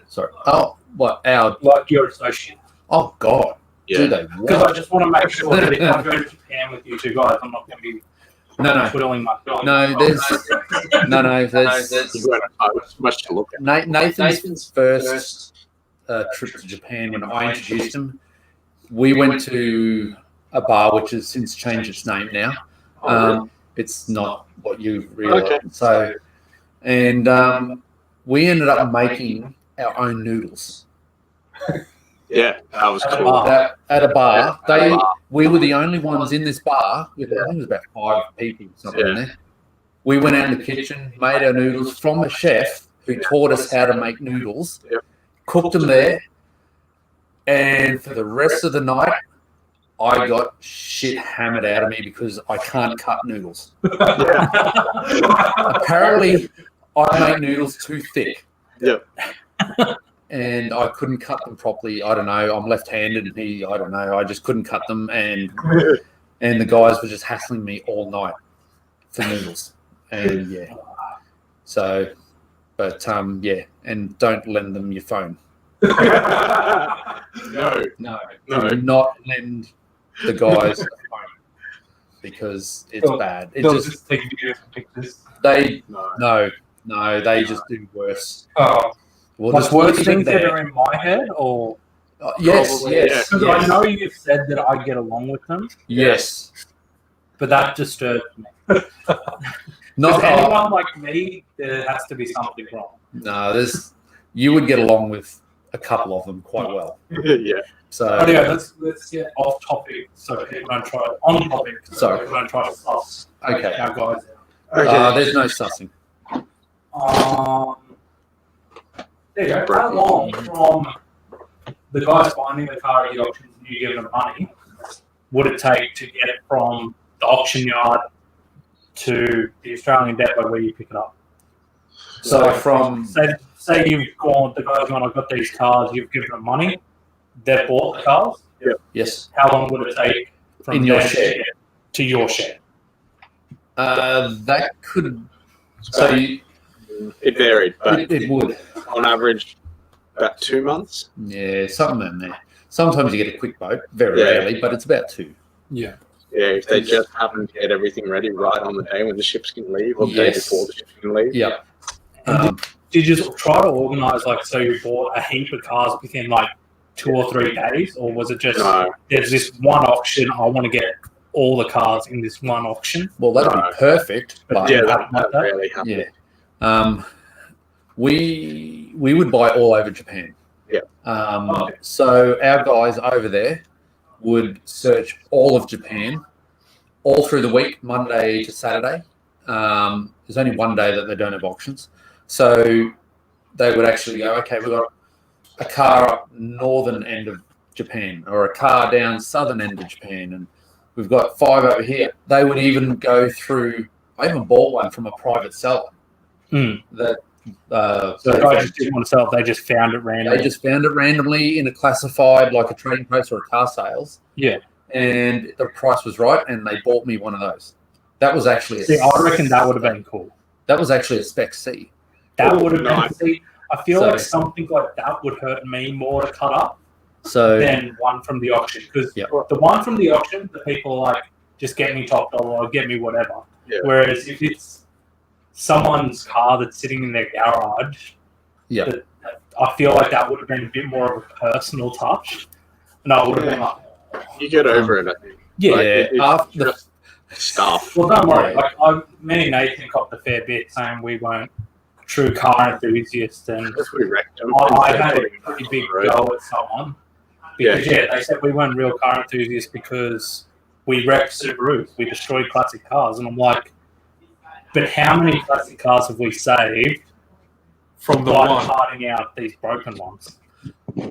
Sorry. Oh, what? Like your associate? Oh, God. Yeah. Do they? Because I just want to make sure that if I go to Japan with you two guys, I'm not going to be twiddling my thumbs. There's much to look at. Nathan's first trip to Japan, when I introduced him, we went to a bar which has since changed its name now. It's not what you realize. Okay. So, and we ended up making our own noodles. Yeah, that was cool. At a bar. We were the only ones in this bar with, I think it was about 5 people something in there. We went out in the kitchen, made our noodles from a chef who taught us how to make noodles, cooked them there, and for the rest of the night, I got shit hammered out of me because I can't cut noodles. Apparently, I make noodles too thick. And I couldn't cut them properly. I don't know. I'm left-handed, and I don't know. I just couldn't cut them, and the guys were just hassling me all night for noodles. And so, but and don't lend them your phone. No. Do not lend the guys the phone because it's bad. It just take pictures. They they just do worse. Well, like worse things that are in my head, or yes. Because I know you've said that I get along with them. Yes, but that disturbs me. Not anyone like me, there has to be something wrong. No, you would get along with a couple of them quite well. So anyway, let's get off topic so people don't try on topic. So people don't try to suss. Okay, our guys. There's no sussing. There you go. How long from the guys finding the car at the auction and you giving them money would it take to get it from the auction yard to the Australian depot where you pick it up? So from Say you've gone, the guy's gone, I've got these cars, you've given them money, they've bought the cars. yes, How long would it take from in your their share, to your share? that could. So It varied, but it would. on average, about 2 months. Yeah, something in there. Sometimes you get a quick boat, very Yeah. rarely, but it's about 2. Yeah. Yeah, if they just happen to get everything ready right on the day when the ships can leave, or the day Yes. before the ships can leave. Yeah. Did you just try to organise, like, so you bought a heap of cars within, like, 2 or 3 days? Or was it just, No, there's this one auction, I want to get all the cars in this one auction? Well, that'd No. be perfect. But yeah, that- that that- rarely happens. yeah. We would buy all over Japan. Yeah. So our guys over there would search all of Japan, all through the week, Monday to Saturday. There's only one day that they don't have auctions. So they would actually go, okay, we've got a car up northern end of Japan or a car down southern end of Japan, and we've got 5 over here. They would even go through, I even bought one from a private seller. That So the guy just didn't want to sell it, they just found it randomly. they just found it randomly in a classified, like a trading post or a car sales. Yeah. And the price was right, and they bought me one of those. That was actually See, I reckon that would have been cool. that was actually a Spec C. That would have been. Nice. See, I feel So- like something like that would hurt me more to cut up So than one from the auction. Because Yeah. the one from the auction, the people are like, just get me top dollar or get me whatever. Yeah. Whereas if it's someone's car that's sitting in their garage, Yeah. I feel like that would have been a bit more of a personal touch. And I would have been like, You get over it, I think. yeah. Like, it's after the just stuff. Well, don't worry. Yeah. Me and Nathan copped a fair bit saying we weren't true car enthusiasts, and Just we wrecked them. I Instead of had a putting them pretty on big the road. go at someone because they said we weren't real car enthusiasts because we wrecked Subarus, we destroyed classic cars, and I'm like, but how many classic cars have we saved From the by one. parting out these broken ones?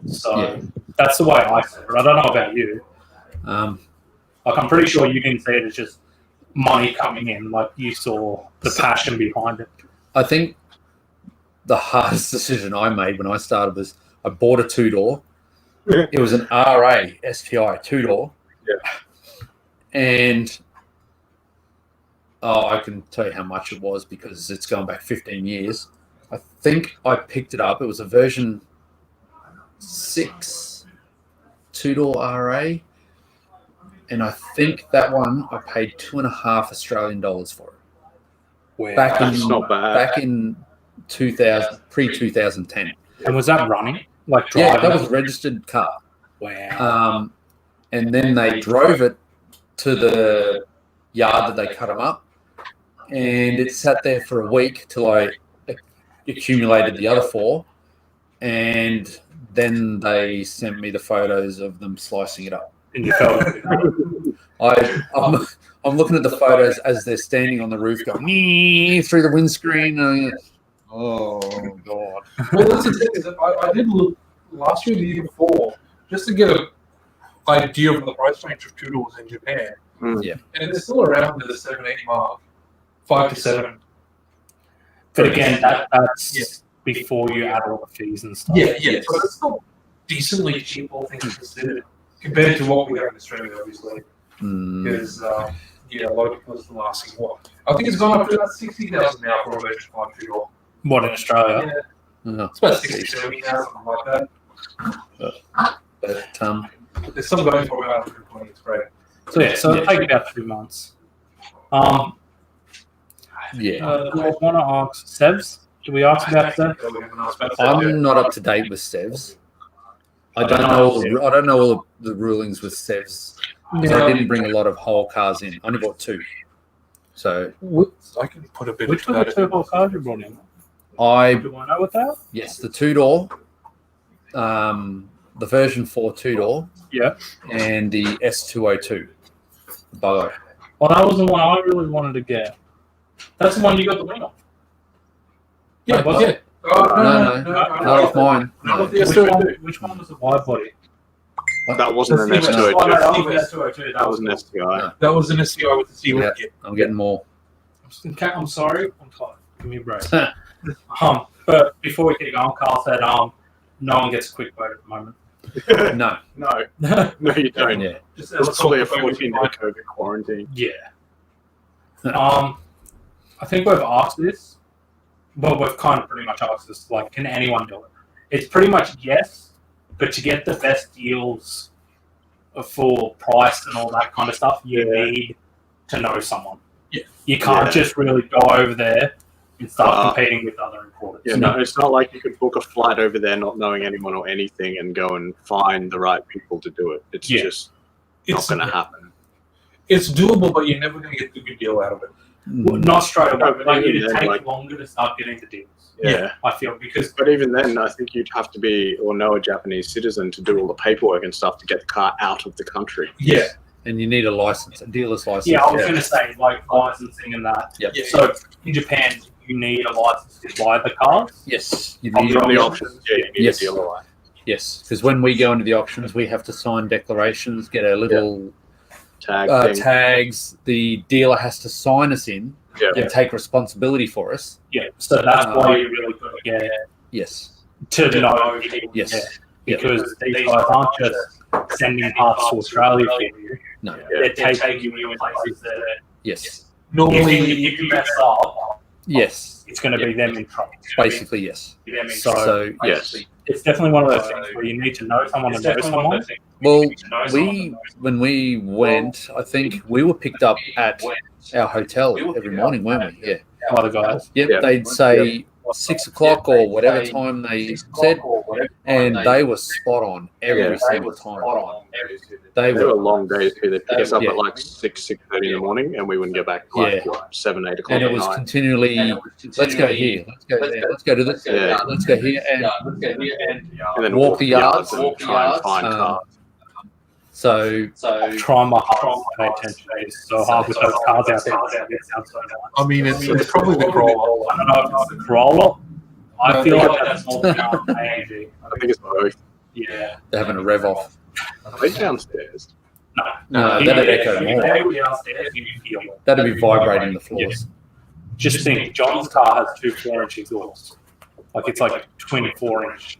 So Yeah. that's the way I see it. I don't know about you. um, Like, I'm pretty sure you didn't see it as just money coming in. Like, you saw the passion behind it. I think the hardest decision I made when I started was I bought a 2-door. It was an RA STI 2-door. Yeah. And I can tell you how much it was because it's going back 15 years. I think I picked it up. It was a version 6 2-door RA. And I think that one I paid $2.5 Australian for it. Back That's in not bad. back in 2000, pre-2010. And was that running? Like, Yeah, driving? that was a registered car. Wow. And then they drove it to the yard that they cut them up, and it sat there for a week till I accumulated the other 4, and then they sent me the photos of them slicing it up. And you felt I'm looking at the photos as they're standing on the roof going "Nee," through the windscreen. Oh god! Well, that's the thing is that I did look last year, the year before, just to get an idea of the price range of 2-doors in Japan. Yeah. And it's still around the 7-8 mark, 5 to 7. But again, that's before you add all the fees and stuff. Yeah. So it's still decently cheap, all things considered, compared to what we have in Australia, obviously. Mm, Because, a lot of people are still asking what. I think it's gone up to about 60,000 now for a version 5 2-door. What, in Australia? Yeah, no. it's about 60, 70 now, something like that. But There's some going for about 120, it's great. So it'll take about 2 months. yeah, Do I want to ask Sebs? Do we ask about Sebs? We haven't asked about that yet. I'm not up to date with Sevs. I don't know all the rulings with Sevs. So I didn't bring a lot of whole cars in. I only bought 2. So I can put a bit Which of were the that. 2 whole cars you brought in? do Do I know what they are? yes, the 2-door, the version 4 2-door, Yeah. and the S202 Buggo. Well, that was the one I really wanted to get. That's the one you got the wing off. Yeah, Was it? Oh, No, not off mine. Not No. off the Which S202. which one was the wide body? That wasn't an That's S202. the- That was an STI. No. That was an STI with the C Yeah. kit. I'm getting more. I'm sorry. I'm tired. Give me a break. But before we keep going, Carl said no one gets a quick vote at the moment. No. No, you don't. Yeah. Just It's probably a 14-day COVID quarantine. Yeah. I think we've asked this. Well, we've kind of pretty much asked this. Like, can anyone do it? It's pretty much yes, but to get the best deals for price and all that kind of stuff, you need to know someone. Yeah. You can't just really go over there and start competing with other importers. Yeah, no, it's not like you could book a flight over there not knowing anyone or anything and go and find the right people to do it. It's just not going to happen. It's doable, but you're never going to get the good deal out of it. Well, not straight away, but like, even it'd then, take like- longer to start getting the deals. Yeah. I feel, because But even then, I think you'd have to be or know a Japanese citizen to do all the paperwork and stuff to get the car out of the country. Yeah. And you need a license, a dealer's license. I was going to say, like, licensing and that. Yep. Yeah. So in Japan, you need a license to buy the cars. Yes. You On need, the auctions, you need Yes. a dealer license. yes. Because when we go into the auctions, we have to sign declarations, get our little Tag thing. tags. The dealer has to sign us in Yeah. and take responsibility for us. Yeah. So that's why you really got to get Yes. to know people. Yes. Yeah. Because these guys aren't just sending parts to Australia for you. No. They're taking you in places that Yes. Normally, if you mess up, Yes. it's going to be them in trouble. Basically, yes. So Yes. it's definitely one of those things where you need to know someone to know someone. Well, when we went, I think we were picked up at our hotel every morning, weren't we? Yeah. By the guys. Yep. Yeah. They'd say 6 o'clock or whatever time they said, and they were spot on every single time. They They were were, long days too. They'd pick us up Yeah. at like 6:30 in the morning, and we wouldn't get back till like Yeah. 7, 8 o'clock and it at was night. continually, let's go here, let's go there, let's go to this, Yeah. let's go here, and And then walk the yards, and try and find cars. so Try my hardest to pay attention. It's so hard with those cars out there. It sounds so nice. I mean, it's probably the Corolla. I don't know if it's the Corolla. I feel like that's more than AMG. I think it's both. Yeah. they're having a rev off. Are they downstairs? No, You- that'd echo you more. go downstairs, you feel it. That'd be vibrating the floors. Just think, John's car has two 4-inch exhausts. Like, it's like 24-inch.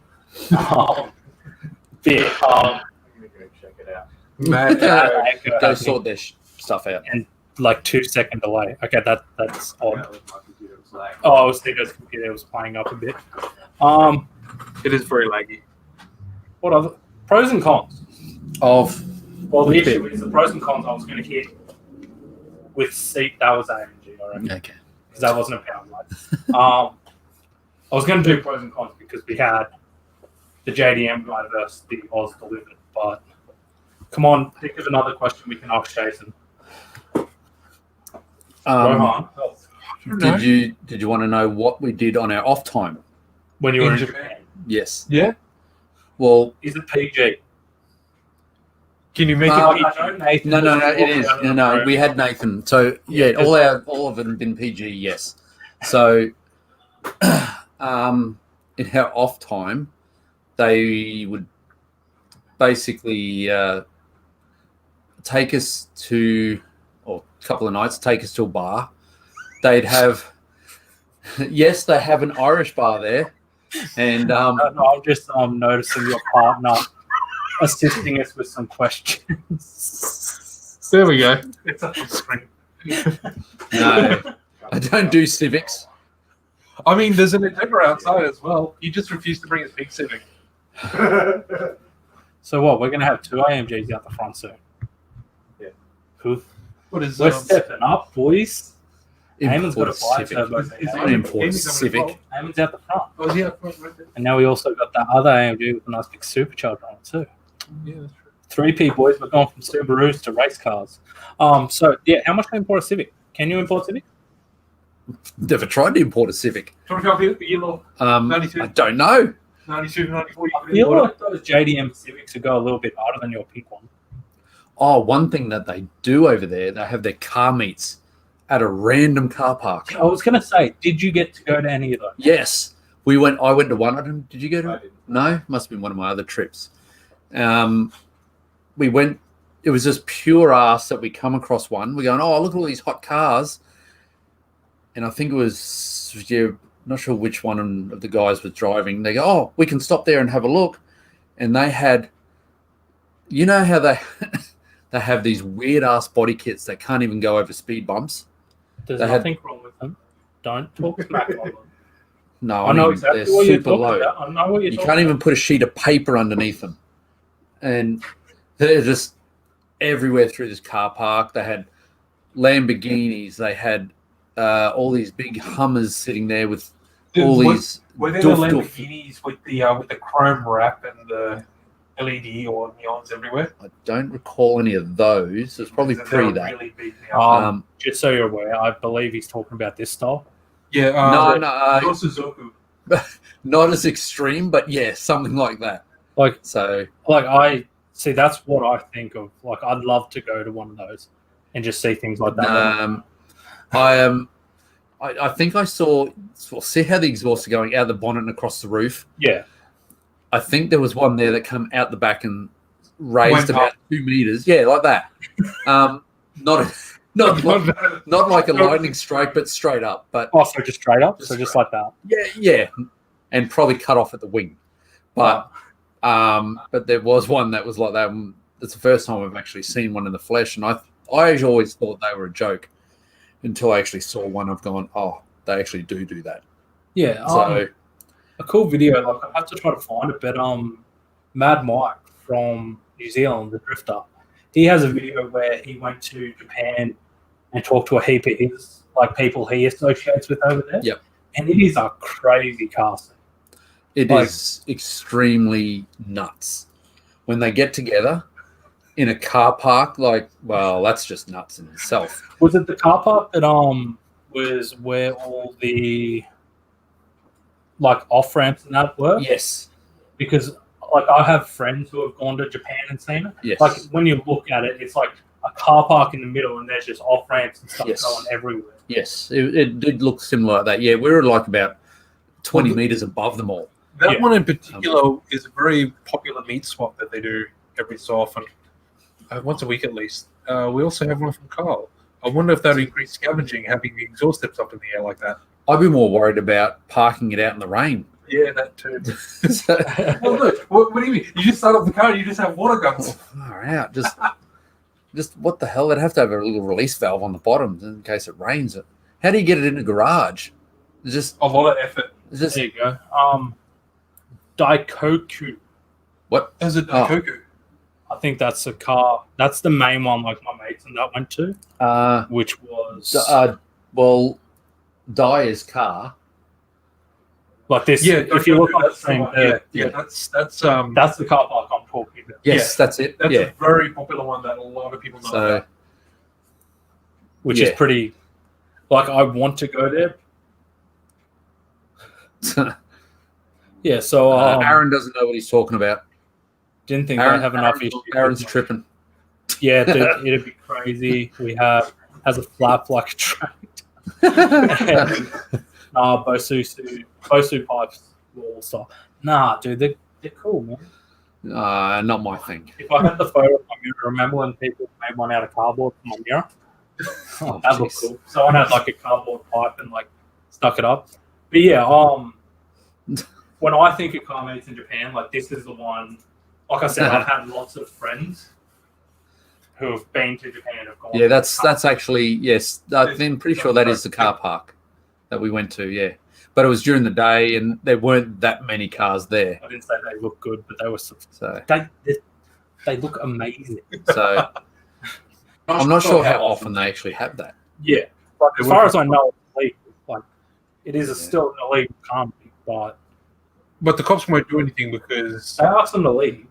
Big. Man, Go sort their stuff out. Like 2-second delay. Okay, that's odd. Oh, I was thinking his computer was playing up a bit. it is very laggy. What other pros and cons? Of Well, the issue is the pros and cons I was going to hit with seat. That was AMG, I reckon, okay, because that wasn't a pound light. I was going to do pros and cons because we had the JDM guy versus the Oz delivered. But come on, think of another question we can ask Jason. Rohan, did you want to know what we did on our off time? when you were in In Japan, Yes. Yeah. Well, is it PG? Can you make Uh, it? I know Nathan no, was it is. walking No, around the we room. had Nathan. So yeah, all of it had been PG. Yes. So in our off time, they would basically take us to, or a couple of nights, take us to a bar. They'd have, yes, they have an Irish bar there, and No, I'm just noticing your partner assisting us with some questions. There we go. It's up on screen. no, I don't do civics. I mean, there's an Endeavour outside as well. You just refuse to bring his big Civic. So what? We're gonna have 2 AMGs out the front soon. Yeah. Cool. What is We're stepping up, boys. Eamon's got a Imported flight civic. turbo. Is Not it- imported Amy's coming civic. as well? Eamon's out the front. Oh, yeah, right there. And now we also got that other AMG with a nice big supercharger on it too. Yeah, that's true. 3P boys, we're going from Subarus to race cars. So yeah, how much can you import a Civic? Can you import Civic? Never tried to import a Civic. 25 yellow, 92. I don't know. 92, 94. I feel like those JDM Civics would go a little bit harder than your pink one. Oh, one thing that they do over there, they have their car meets at a random car park. I was gonna say, did you get to go to any of those? Yes, I went to one of them. Did you go to? No, must have been one of my other trips. we went. It was just pure ass that we come across one. We're going, oh, look at all these hot cars. And I think it was, not sure which one of the guys was driving. They go, oh, we can stop there and have a look. And they had, you know how they they have these weird ass body kits that can't even go over speed bumps. There's They nothing wrong with them. Don't talk smack on them. No, I know mean, exactly they're what you're super talking low. about. I know what you're You talking can't even about. put a sheet of paper underneath them. And they're just everywhere through this car park. They had Lamborghinis. They had all these big Hummers sitting there with all these. Were there the doof. Lamborghinis with the chrome wrap and the LED or neons everywhere? I don't recall any of those. It was probably They're pre that. Really big now. Just so you're aware, I believe he's talking about this style. Yeah. No, Suzuku. not as extreme, but yeah, something like that. Like, So I see. That's what I think of. Like, I'd love to go to one of those and just see things like that. I think I saw. Well, see how the exhausts are going out the bonnet and across the roof. Yeah. I think there was one there that come out the back and raised Went about up. 2 meters. Yeah, like that. Not like a lightning strike, but straight up. But Oh, so just straight up? Just So just straight. like that? yeah, and probably cut off at the wing. But there was one that was like that. And it's the first time I've actually seen one in the flesh, and I always thought they were a joke until I actually saw one. I've gone, oh, they actually do that. Yeah. So A cool video. Like, I have to try to find it, but Mad Mike from New Zealand, the drifter, he has a video where he went to Japan and talked to a heap of his people he associates with over there. Yep. And it is a crazy car scene. it is extremely nuts when they get together in a car park. Like, well, that's just nuts in itself. Was it the car park that was where all the off ramps and that were? Yes. Because I have friends who have gone to Japan and seen it. Yes. Like, when you look at it, it's like a car park in the middle, and there's just off ramps and stuff Yes. going everywhere. Yes, it did look similar like that. Yeah, we were like about 20 meters above them all. That Yeah. one in particular is a very popular meat swap that they do every so often, once a week at least. We also have one from Carl. I wonder if that would increase scavenging, having the exhaust tips up in the air like that. I'd be more worried about parking it out in the rain. Yeah, that too. So, Well, look, what do you mean? You just start up the car and you just have water guns. far out. Just what the hell? They'd have to have a little release valve on the bottom in case it rains. How do you get it in the garage? It's just, A lot of effort. it's just There you go. Daikoku. what? As a Oh. Koku. I think that's a car. That's the main one. Like, my mates and that went to, which was Well, Dyer's car. like this. Yeah, if you look on the that's thing, one. Yeah, that's that's the car park I'm talking about. Yes, that's it. that's Yeah. a very popular one that a lot of people know So about. Which Yeah. is pretty. Like, I want to go there. Yeah. So Aaron doesn't know what he's talking about. didn't think I have enough issues. Aaron's tripping. Yeah, dude, it'd be crazy. Has a flap like a tractor. Bosu pipes wall stuff. Nah, dude, they're cool, man. Not my thing. If I had the photo of my mirror, remember when people made one out of cardboard for my mirror? Oh, That looked jeez. cool. Someone had like a cardboard pipe and like stuck it up. But yeah, when I think of car meets in Japan, like, this is the one. Like I said, I've had lots of friends who have been to Japan and have gone. Yeah, that's actually, yes. I'm pretty sure that is the car park that we went to. Yeah, but it was during the day, and there weren't that many cars there. I didn't say they look good, but they were. So, They look amazing. so I'm not sure how often they actually have that. Yeah, but as far as I know, it's illegal. Like, it is still an illegal car meet, but But the cops won't do anything because they asked them to leave.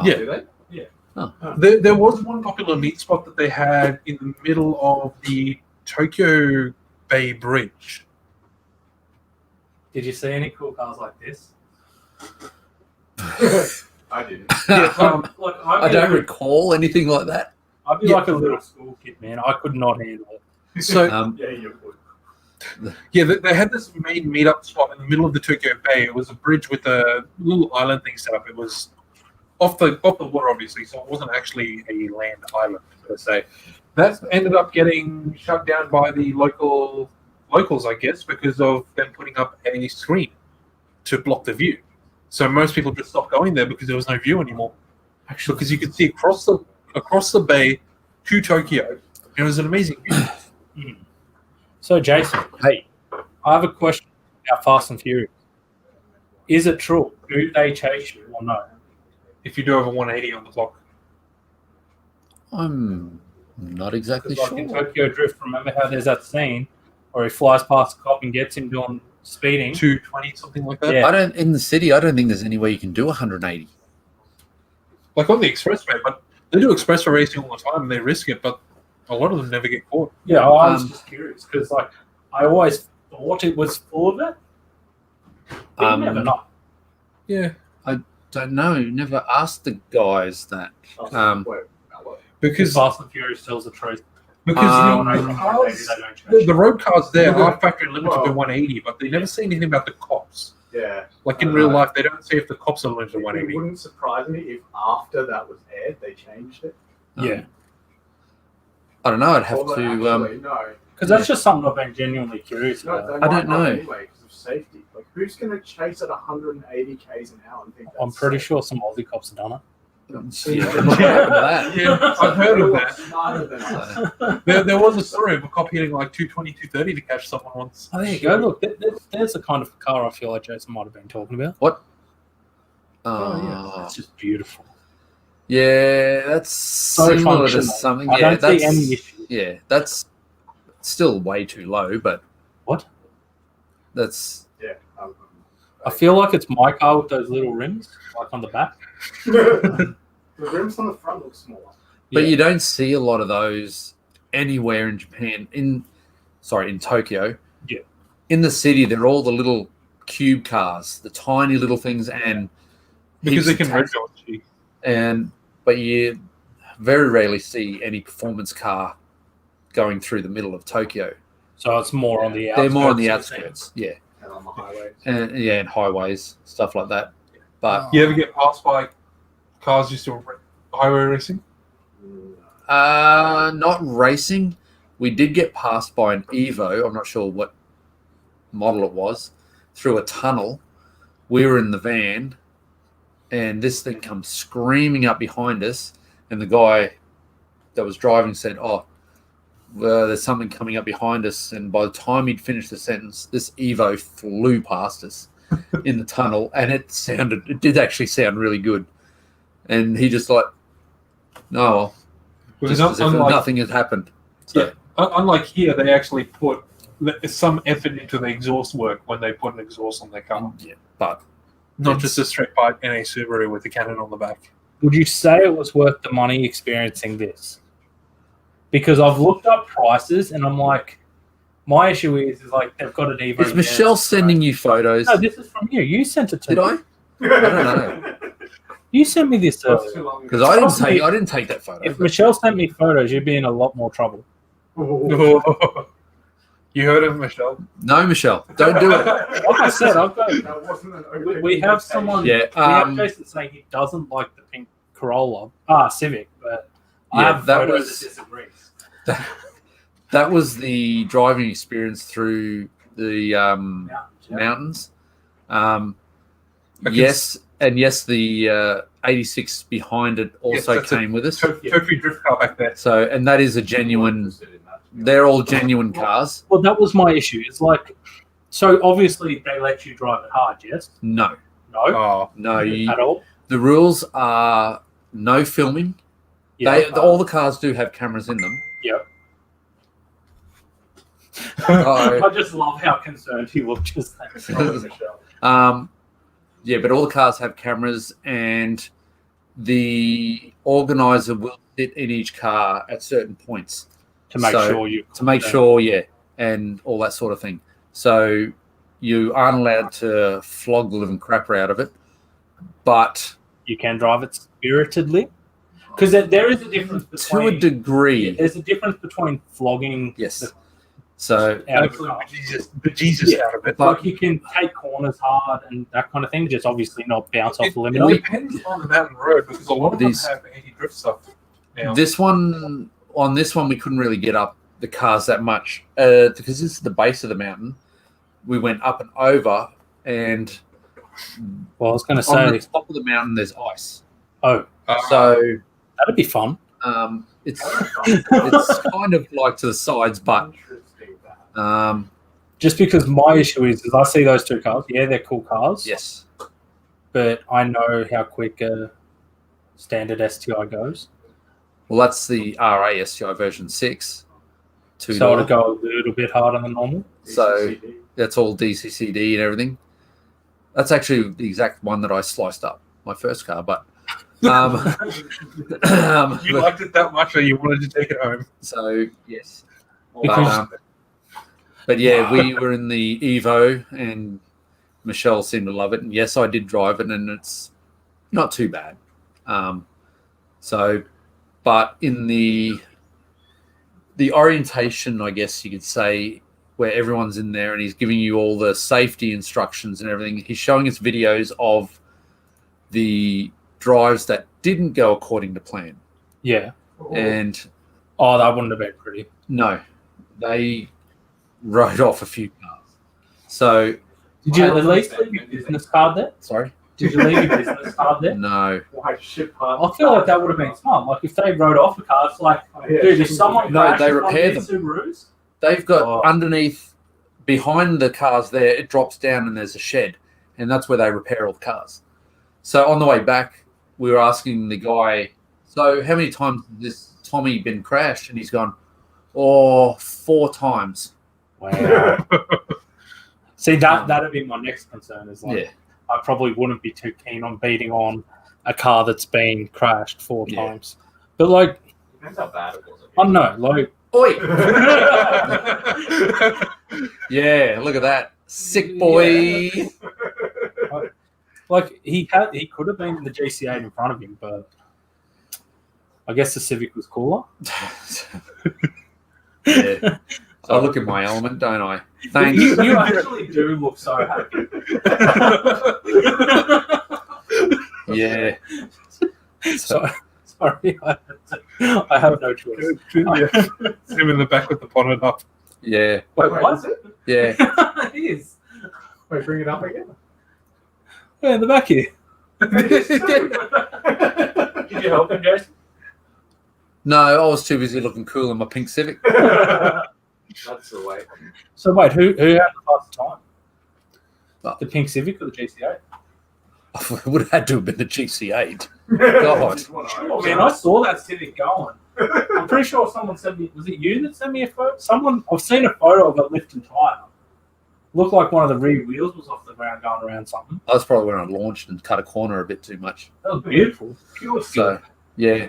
yeah, do they? Yeah. Oh. There was one popular meat spot that they had in the middle of the Tokyo Bay Bridge. Did you see any cool cars like this? I didn't. Like, I don't recall anything like that. I'd be Yeah. like a little school kid, man. I could not handle it. So Yeah, you would. yeah, they had this main meetup spot in the middle of the Tokyo Bay. It was a bridge with a little island thing set up. It was off the water, obviously. So it wasn't actually a land island per se. That ended up getting shut down by the locals, I guess, because of them putting up a screen to block the view. So most people just stopped going there because there was no view anymore. Actually, because you could see across the bay to Tokyo. It was an amazing view. So, Jason, hey, I have a question about Fast and Furious. Is it true? Do they chase you or no? If you do over 180 on the clock. I'm not exactly Because like in sure. Tokyo Drift, remember how there's that scene where he flies past a cop and gets him doing speeding? 220, something like that. Yeah. In the city, I don't think there's any way you can do 180. Like on the expressway, but they do expressway racing all the time and they risk it, but a lot of them never get caught. Yeah, I was just curious because like I always thought it was full of it. But you never know. Yeah. Don't know. Never asked the guys that. Because Fast and Furious tells the truth. the road cars there are factory limited to 180, but they never say anything about the cops. Yeah. Like in real life, they don't say if the cops are limited to It 180. wouldn't surprise me if after that was aired, they changed it. Yeah, I don't know. I'd have Or to. actually, no. because that's just something I've been genuinely curious No, about. they I might don't not know. anyway because of safety. Like, who's going to chase at 180 k's an hour and think that's I'm pretty safe? sure some Aussie cops have done it. Yeah, what happened to that? Yeah, I've heard of They're that. smarter than us. There was a story of a cop hitting like 220, 230 to catch someone once. Oh, there you go. Look, there's the kind of car I feel like Jason might have been talking about. Oh, It's just beautiful. yeah, that's So similar to functional. something. I Yeah, don't that's see any issue. yeah, that's still way too low, but What? that's Yeah. I feel like it's my car with those little rims, like on the back. The rims on the front look smaller. but Yeah. you don't see a lot of those anywhere in Japan. In Tokyo. Yeah. In the city, they're all the little cube cars, the tiny little things, and Because they heaps can of red dot you. but you very rarely see any performance car going through the middle of Tokyo. So it's more on the outskirts. They're more on the of things. outskirts, yeah, And on the highway. and highways, stuff like that. But You ever get passed by cars just doing highway racing? not racing. We did get passed by an Evo. I'm not sure what model it was, through a tunnel. We were in the van, and this thing comes screaming up behind us, and the guy that was driving said, "Oh, there's something coming up behind us." And by the time he'd finished the sentence, this Evo flew past us in the tunnel, and it did actually sound really good. And he just like, no, Because just as if unlike, nothing had happened. So, unlike here, they actually put some effort into the exhaust work when they put an exhaust on their car. yeah, but Not just a straight pipe in a Subaru with a cannon on the back. Would you say it was worth the money experiencing this? Because I've looked up prices and I'm like, my issue is like they've got an Evo. is Michelle sending you photos? No, this is from you. You sent it to Did me. I? I don't know, You sent me this That's earlier. too long because ago. I didn't take that photo. If Michelle sent me photos, you'd be in a lot more trouble. You heard of Michelle? No, Michelle, don't do it. Like I said, I've got. That wasn't an open We have someone. Yeah, We have Jason saying he doesn't like the pink Corolla, Civic, but I Yeah, have that photos was- that disagrees. That was the driving experience through the mountains. Okay. Yes, the 86 behind it also Yes, that's a came with us. Tokyo drift car back there. So, and that is a genuine. They're all genuine cars. Well, that was my issue. It's like, so obviously they let you drive it hard, yes? No, No, Oh, no. at all. The rules are no filming. Yeah, All the cars do have cameras in them. Yep. So, I just love how concerned he looked just then. yeah, but all the cars have cameras, and the organizer will sit in each car at certain points To make So, sure you. to make sure, yeah, and all that sort of thing. So you aren't allowed to flog the living crap out of it, but you can drive it spiritedly. Because there is a difference to a between. degree, There's a difference between flogging yes. the So Absolute bejesus out of it. Like you can take corners hard and that kind of thing, just obviously not bounce off the It limit. depends on the mountain road because a lot of These- them have anti-drift stuff. Now. this one, on this one, we couldn't really get up the cars that much because this is the base of the mountain. We went up and over, and Well, I was going to on the say, top of the mountain there's ice. oh, So that'd be fun. it's it's kind of like to the sides, but Just because my issue is I see those two cars. Yeah, they're cool cars. yes, But I know how quick a standard STI goes. well that's the RA STI version 6. So Two-door. it'll go a little bit harder than normal. So that's all DCCD and everything. That's actually the exact one that I sliced up, my first car. But You but- liked it that much, or you wanted to take it home? so yes. Because- But yeah, we were in the Evo, and Michelle seemed to love it. And yes, I did drive it, and it's not too bad. But in the orientation, I guess you could say, where everyone's in there and he's giving you all the safety instructions and everything, he's showing us videos of the drives that didn't go according to plan. Yeah. And Oh, that wouldn't have been pretty. no, they rode off a few cars. So, Did you at least leave your business card there? sorry? Did you leave your business card there? No. Why ship I feel like that would have been smart. Like if they rode off a car, it's like, dude, if someone No, crashes they one of repair these Subarus, They've got Oh. underneath, behind the cars there, it drops down and there's a shed. And that's where they repair all the cars. So on the way back, we were asking the guy, so how many times has this Tommy been crashed? And he's gone, 4 times. wow. See, that'd be my next concern. Is like, Yeah. I probably wouldn't be too keen on beating on a car that's been crashed 4 Yeah. times. But like, Depends how bad it was. I don't know, like, Oi! Yeah, look at that. Sick boy. like he could have been in the GC8 in front of him, but I guess the Civic was cooler. Yeah. I look at my element, don't I? Thanks. You actually do look so happy. Yeah. Sorry, I have no choice. Him in the back with the bonnet up. Yeah. Wait, what? is it? Yeah. It is. Wait, bring it up again. Yeah, in the back here. Did you help him, Jason? No, I was too busy looking cool in my pink Civic. That's the way. So wait, who had the fastest time? Oh. The pink Civic or the GC8? It would have had to have been the GC8. God. Oh man, I saw that Civic going. I'm pretty sure someone sent me. Was it you that sent me a photo? Someone. I've seen a photo of it lifting tire. Looked like one of the rear wheels was off the ground going around something. That's probably when I launched and cut a corner a bit too much. That was beautiful. Pure skill. So, yeah.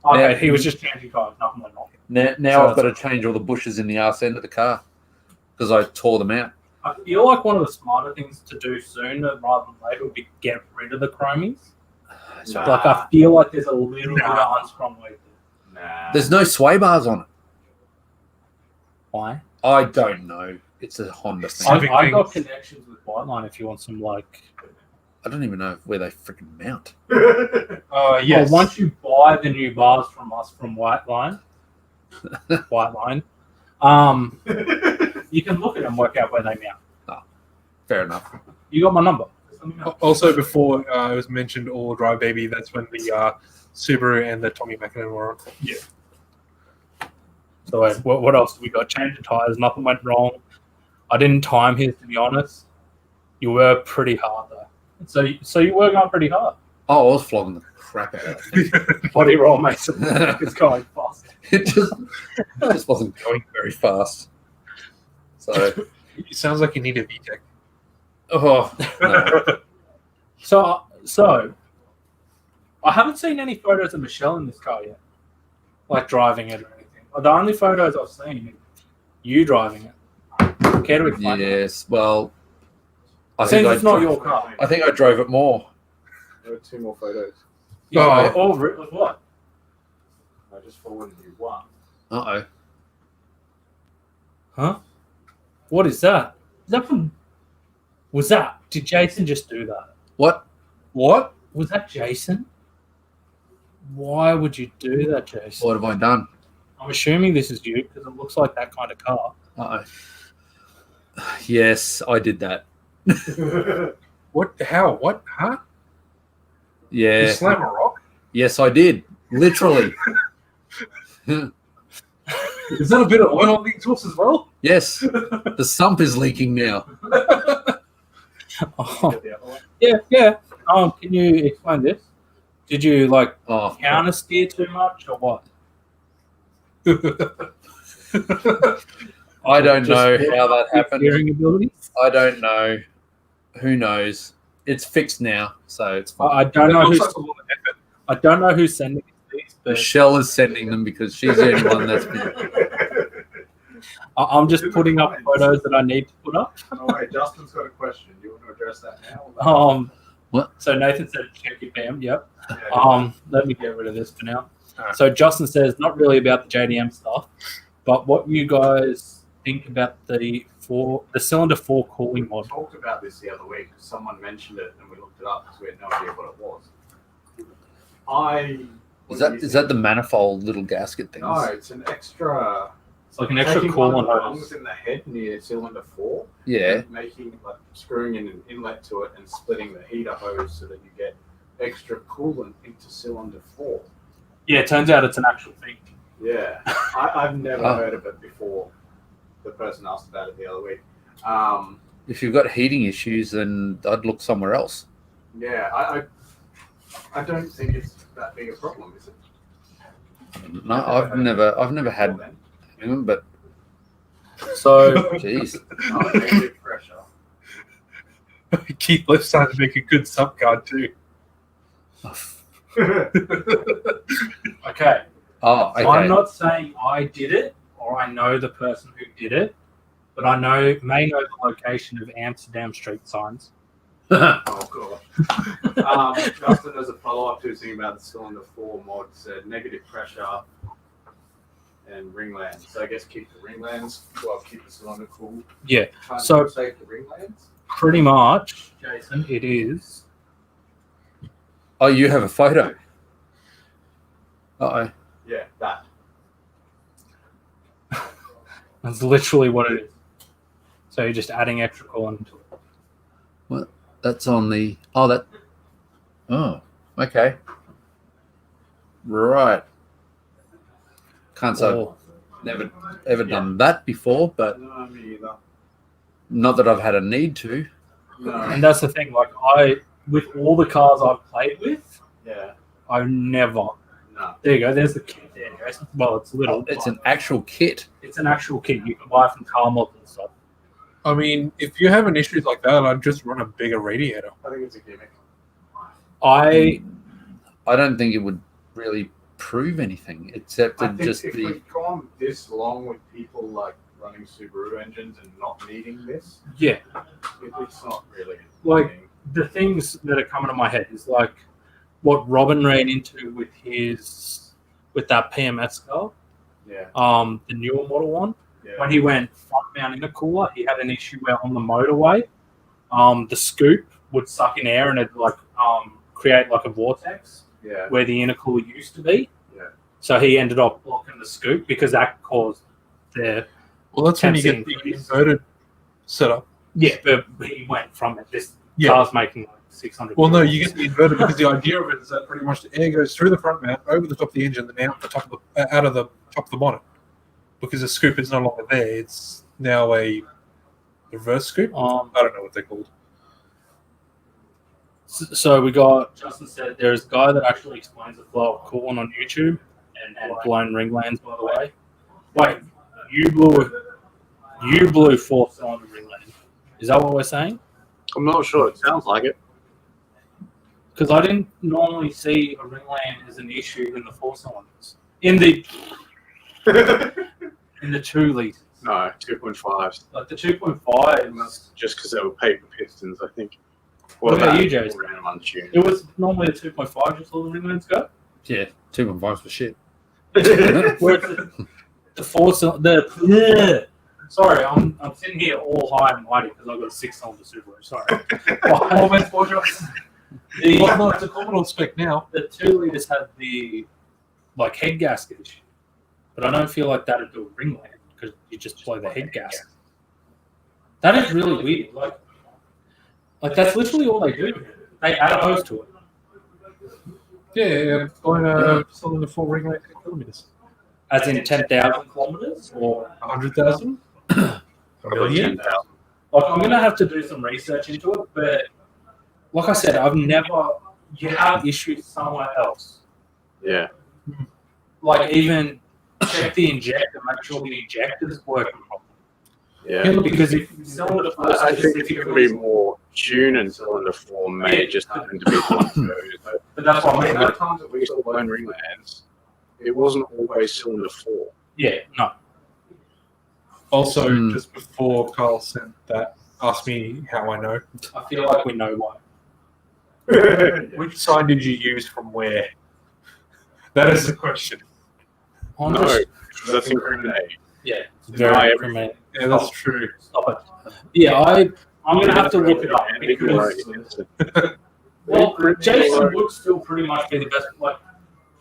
Okay, now- he was just changing tires. Nothing went wrong. Now So I've got to change all the bushes in the arse end of the car because I tore them out. I feel like one of the smarter things to do sooner rather than later would be get rid of the chromies. Nah. Like I feel like there's a little bit of unstrung weight there. Nah. There's no sway bars on it. Why? I don't know. It's a Honda thing. Civic I got things. connections with Whiteline if you want some like. I don't even know where they freaking mount. Yes. Well, once you buy the new bars from us from Whiteline, you can look at them and work out where they mount. Fair enough. You got my number. Just let me know. Also, before it was mentioned all drive baby, that's when the Subaru and the Tommy Mackinnon were on. So wait, what else? We got change of tires. Nothing went wrong. I didn't time his, to be honest. You were pretty hard though. So you were going pretty hard. Oh, I was flogging the crap out of it. Body roll, Mason. It's going fast. It just wasn't going very fast. So, It sounds like you need a VTEC. oh, no. So I haven't seen any photos of Michelle in this car yet, like driving it or anything. The only photos I've seen is you driving it. Care to explain? that? Yes. Well, I Since think it's not your car. I think I drove it more. There were 2 more photos. Yeah, what? I just forwarded you one. Uh oh. Huh? What is that? Is that from? Was that? Did Jason just do that? What? What? Was that Jason? Why would you do that, Jason? What have I done? I'm assuming this is you because it looks like that kind of car. Uh-oh. Yes, I did that. What? How? What? Huh? You Yeah. slam a rock? Yes, I did. Literally. Is that a bit of oil on the exhaust as well? Yes. The sump is leaking now. Oh, yeah. Can you explain this? Did you like Oh, counter steer too much or what? I don't know Just how that happened. Steering ability? I don't know. Who knows? It's fixed now, so it's fine. I don't know Looks who's. like a lot of effort. I don't know who's sending these, but Michelle is sending them because she's the only one that's been. I'm just putting up photos that I need to put up. Oh, wait, Justin's got a question. Do you want to address that now? What? So Nathan said check your BAM. Yep. Yeah, Let me get rid of this for now. Alright. So Justin says not really about the JDM stuff, but what you guys think about the cylinder 4 cooling we mod? talked about this the other week. Someone mentioned it, and we looked it up because we had no idea what it was. Is that the manifold little gasket things? No, it's an extra. It's like an extra taking one of coolant the hose. rungs in the head near cylinder 4. Yeah. And making like screwing in an inlet to it and splitting the heater hose so that you get extra coolant into cylinder 4. Yeah, it turns out it's an actual thing. Yeah, I've never Oh. heard of it before. The person asked about it the other week. If you've got heating issues, then I'd look somewhere else. Yeah, I don't think it's that big a problem, is it? No, I've never had Well, then. them, but So geez. Oh, negative pressure. Keith Lift's starting to make a good sub card too. okay. Oh, okay. I'm not saying I did it or I know the person who did it, but I may know the location of Amsterdam street signs. Oh god. Justin, there's a follow-up to his thing about the cylinder 4 mod. Said negative pressure and ringlands. So I guess keep the ringlands. Well, keep the cylinder cool. Yeah. Try and So- save the ringlands. Pretty much, Jason, it is. Oh, you have a photo. Uh-oh. Yeah, that. That's literally what it is. So you're just adding extra coolant to it. That's on the. Oh, that. Oh, okay. Right. Can't say Or- I've never ever done that before, but No, me either. not that I've had a need to. No. and that's the thing. Like with all the cars I've played with, Yeah. I've never. No. There you go. There's the kit there, Jason. Well, it's little. Oh, it's but an actual kit. It's an actual kit you can buy from car mods and stuff. I mean, if you're having issues like that, I'd just run a bigger radiator. I think it's a gimmick. I don't think it would really prove anything except I to think just if be. we've gone this long with people like running Subaru engines and not needing this, yeah. it's not really. Like- thing. The things that are coming to my head is like what Robin ran into with that PMS car, Yeah. the newer model one. Yeah. When he went front mount intercooler, he had an issue where on the motorway, the scoop would suck in air and it'd like create like a vortex Yeah. where the intercooler used to be. Yeah. So he ended up blocking the scoop because that caused the Well, that's when you Temps get the increase. inverted setup. yeah. But he went from it. This Yeah. car's making like 600. Well, no, you get the inverted because the idea of it is that pretty much the air goes through the front mount, over the top of the engine, then out the top of out of the top of the bonnet. Because the scoop is no longer there; it's now a reverse scoop. I don't know what they're called. So we got Justin said there's a guy that actually explains the flow of coolant on YouTube and blown ringlands, by the way. Wait, you blew 4-cylinder ringland. Is that what we're saying? I'm not sure. It sounds like it. Because I didn't normally see a ringland as an issue in the 4-cylinders. In the 2 liters. No, 2.5. Like the 2.5, Just because they were paper pistons, I think. What about you, Jason? Random untuned. it was normally a 2.5 just all the ringlands go. Yeah, 2.5 for shit. Whereas the 4-cylinder, Sorry, I'm sitting here all high and mighty because I've got a 6-cylinder Subaru. Sorry. Well, no, it's a Commodore spec now. The 2 liters had the head gasket issue, but I don't feel like that'd do a ring land because you just blow the head gasket. That is really weird. Like that's literally all they do. They add a hose to it. Yeah, on cylinder 4 ring rate 10 kilometers. As in 10,000 kilometers or 100,000? A million? 10,000. like I'm gonna have to do some research into it, but like I said, you have issues somewhere else. Yeah. Like even check the injector, make sure the injector is working properly. Yeah. Because if cylinder 4 I think it could be more tune and cylinder 4 may just happen to be one. But that's what I mean. The times that we saw blown ring lands, it wasn't always cylinder 4. Yeah, no. Also, just before Carl sent that, ask me how I know. I feel like we know why. Which sign did you use from where? That is the question. I'm No, just- that's incriminating. yeah, it's Deny very everything. incriminating. Yeah, that's true. Stop it. Yeah, I'm gonna have to look it up because well, Jason would still pretty much be the best. Like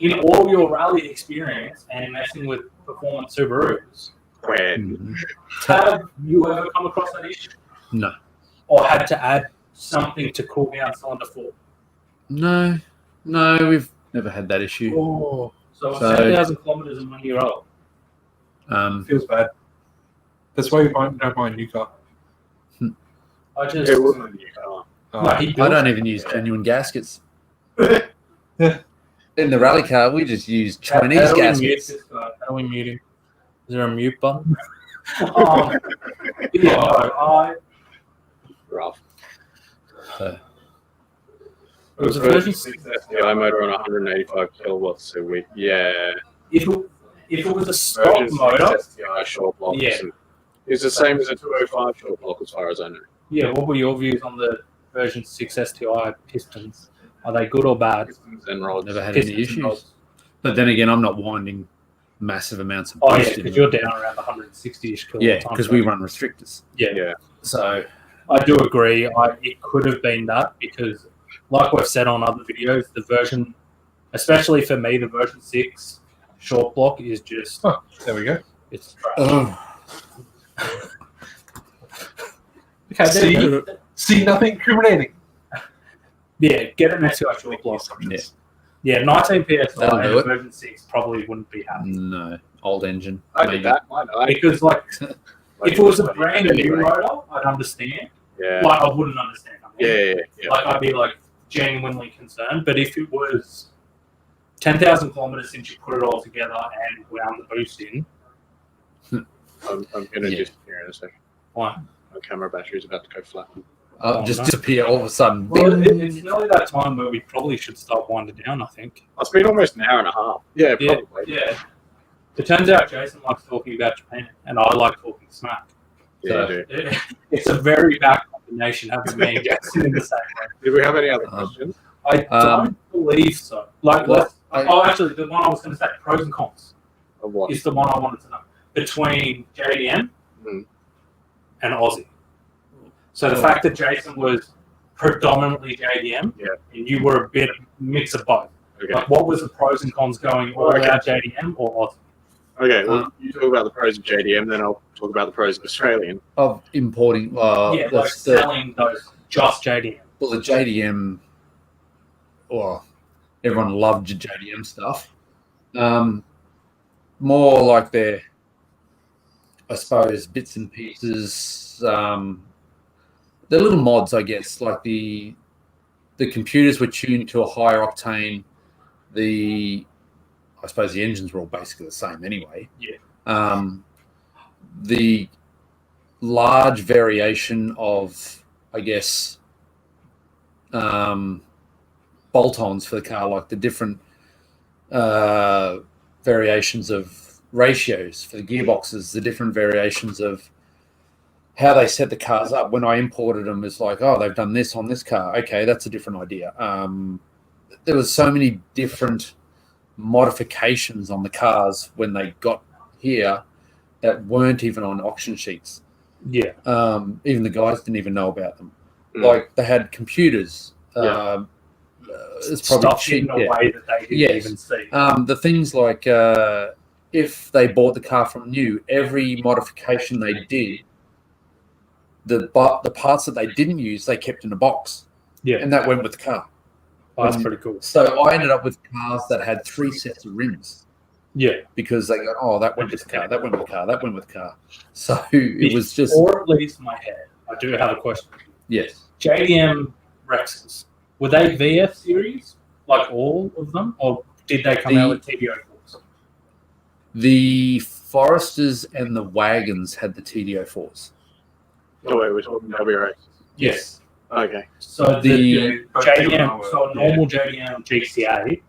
in all your rally experience and messing with performance Subarus, When? have you ever come across that issue? No. Or had to add something to cool down cylinder 4? No, we've never had that issue. Oh, So, So- 10,000 kilometers in 1 year old. feels bad. That's why you don't buy a new car. I just. It wasn't a new car. No, he I built don't it. even use genuine gaskets. Yeah. In the rally car, we just use How Chinese do we mute gaskets. this guy? How do we mute him? Is there a mute button? Yeah, no, Rough. So, it was a version version 6 STI motor on 185 kilowatts. So if it was a stock version 6 motor, STI short block. Yeah. It's the same as a 205 short block as far as I know. yeah, what were your views on the version 6 STI pistons? Are they good or bad? Pistons and rods. never had Pistons any and issues. rods. But then again, I'm not winding massive amounts of Oh, yeah, boost in because them. you're down around 160-ish kilowatts. Yeah, because we run restrictors. Yeah, So, I do agree. It could have been that because, like we've said on other videos, the version, especially for me, the version 6 short block is just, Oh, there we go. it's trash. Okay, see, see nothing incriminating. Yeah, get an STI short block. Yeah, 19 PSI That'll do and it. version 6 probably wouldn't be happy. no, old engine. I maybe. did that. Why not? Because, if it was a brand new motor, I'd understand. Yeah. Like, I wouldn't understand. Yeah. Like, I'd be, genuinely concerned. But if it was 10,000 kilometers since you put it all together and wound the boost in, I'm going to Yeah. disappear in a second. why? My camera battery's about to go flat. Just no. disappear all of a sudden. Well, it's nearly that time where we probably should start winding down, I think. It's been almost an hour and a half. Yeah, Yeah, probably. yeah. It turns out Jason likes talking about Japan, and I like talking smack. Yeah, So you do. it's a very bad combination having me and Jason in the same room. Did we have any other questions? I don't believe so. Actually, the one I was going to say, pros and cons, Of what? is the one I wanted to know between JDM Mm. and Aussie. So the fact that Jason was predominantly JDM, Yeah. and you were a bit of mix of both. Okay. Like, what was the pros and cons going all Okay. out JDM or Aussie? Okay, well, you talk about the pros of JDM, then I'll talk about the pros of Australian. Of importing, Yeah, like selling those just JDM. well, the JDM, well, everyone loved the JDM stuff. More like their, I suppose, bits and pieces. They're little mods, I guess. Like the computers were tuned to a higher octane. I suppose the engines were all basically the same anyway. Yeah. The large variation of, I guess, bolt-ons for the car, like the different variations of ratios for the gearboxes, the different variations of how they set the cars up. When I imported them, it's like, oh, they've done this on this car. Okay, that's a different idea. There was so many different modifications on the cars when they got here that weren't even on auction sheets. Yeah. Even the guys didn't even know about them. Mm. Like they had computers. Yeah. It's probably Stuff cheap. in a way that they didn't even see. The things like if they bought the car from new, every modification they did, the parts that they didn't use, they kept in a box, Yeah. and that went with the car. That's pretty cool. So I ended up with cars that had 3 sets of rims Yeah. because they go, oh, that went with the car, that went with the car, that went with the car. So it was just, or at least my head. I do have a question. yes. JDM Rexes, were they VF series, like all of them, or did they come out with TDO4s? The Foresters and the wagons had the TDO4s. Oh wait, we're talking WRX. Yes. Okay. So The JDM, so a normal JDM GCA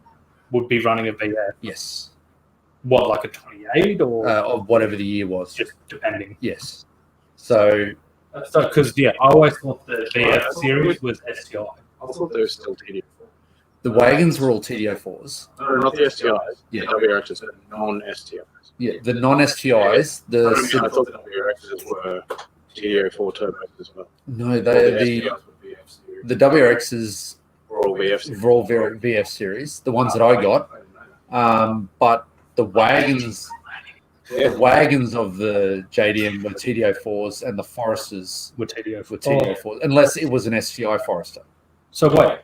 would be running a VF. Yes. What, like a 28 or Of whatever the year was. just depending? Yes. So Because I always thought the VF series was STI. I thought they were still TDO4. the wagons were all TDO4s. No, not the STIs. Yeah. The WRXs are non-STIs. Yeah, the non-STIs, I thought the WRXs were TDO4 turbos as well. no, Or they the the STIs were VF series. the WRXs Were all VF series. were all VF series, the ones that I got. But the wagons of the JDM were TDO4s, and the Foresters With TDO4. were TDO4s, unless it was an STI Forester. So wait,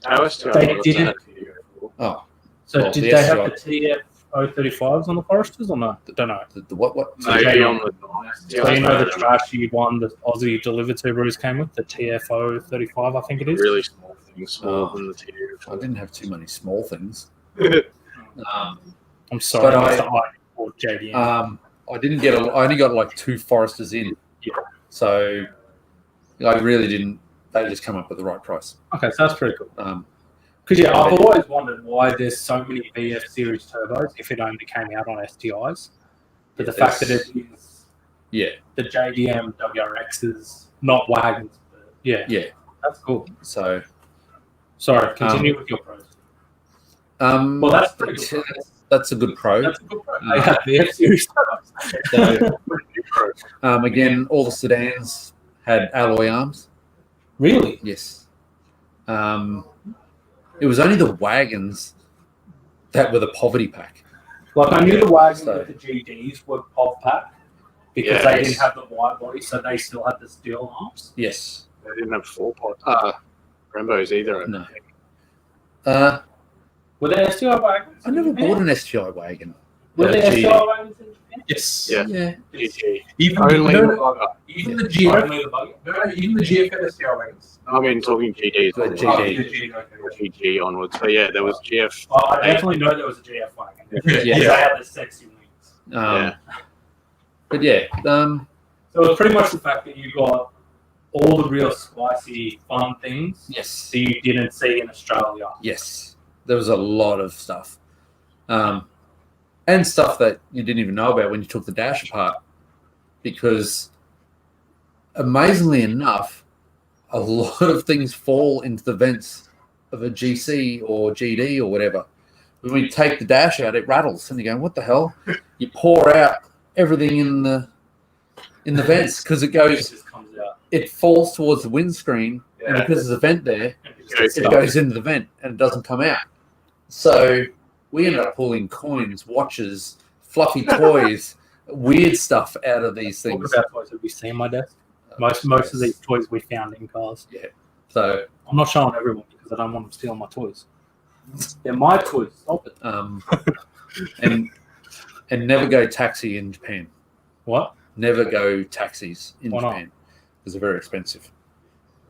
Our STIs They also didn't- had TDO4. Oh, so Well, did the they have the STI TF035s on the Foresters or no? Don't know. the what? Maybe on the non-STIs. So you know the trashy one that Aussie delivered Subarus came with, the TF035, I think it is? Really small things, smaller Oh. than the I TDO4. didn't have too many small things. I'm sorry, But Mr. I or JDM. I didn't get. I only got like 2 Foresters in. Yeah. So I really didn't. They just come up with the right price. Okay, so that's pretty cool. Because Because I've always wondered why there's so many VF series turbos if it only came out on STIs. But the fact that it is yeah, the JDM WRXs, not wagons. But yeah, that's cool. so Sorry, continue with your pros. well, that's pretty good. That's a good pro. That's a good pro. They have VF series turbos. So, again, all the sedans had alloy arms. Really? Yes. It was only the wagons that were the poverty pack. Like I knew the wagons So- with the GDs were POV pack because Yeah, they didn't have the wide body, so they still had the steel arms. Yes. They didn't have 4-pod Brembos either. I No. think. Were there STI wagons? I never bought an STI wagon. Were there GD. STI wagons in Japan? Yes. Yeah. Yeah. GT. Even Only even the GF, Only the buggy. even the GF had STI wagons. I mean, talking GDs. The onwards. GD. GG onwards. But yeah, there was GF. Well, I definitely know there was a GF wagon. Yeah. They had the sexy wings. Yeah. But yeah, So it's pretty much the fact that you got all the real spicy, fun things yes. that you didn't see in Australia. Yes. There was a lot of stuff. And stuff that you didn't even know about when you took the dash apart. Because amazingly enough, a lot of things fall into the vents of a GC or GD or whatever. When we take the dash out, it rattles, and you're going, "What the hell?" You pour out everything in the vents because it It goes, just comes out. it falls towards the windscreen, and because there's a vent there, it goes into the vent and it doesn't come out. So we ended up pulling coins, watches, fluffy toys, weird stuff out of these Talk things. about toys that we see on my desk. Most of these toys we found in cars. So I'm not showing everyone because I don't want them stealing my toys. They're my toys. Stop it. and never go taxi in Japan. What? Never go taxis in Why not? Japan because they're very expensive.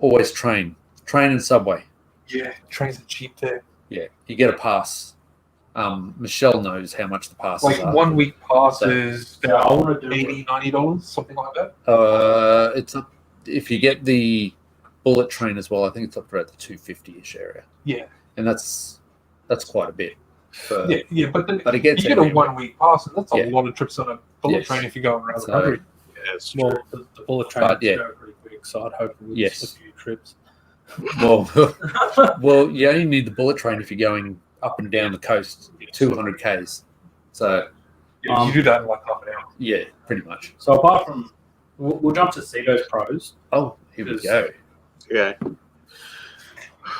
Always train and subway. Yeah, trains are cheap there. Yeah, you get a pass. Michelle knows how much the passes Like are. 1 week pass So- is Yeah, I want to do $80, $90, something like that. It's up if you get the bullet train as well. I think it's up around the 250-ish area. Yeah. And that's quite a bit. For, Yeah, but then But it gets you get a everywhere. 1 week pass, and that's a Yeah. lot of trips on a bullet Yes. train if you're going around the So- country. Yeah, it's true. Well, the bullet train But, yeah. go pretty quick, so I'd hope it was Yes. a few trips. Well, you only need the bullet train if you're going up and down the coast, 200 k's. So Yeah, you do that in like half an hour. Yeah, pretty much. So apart from, we'll jump to Seago's pros. Oh, here we go. Yeah.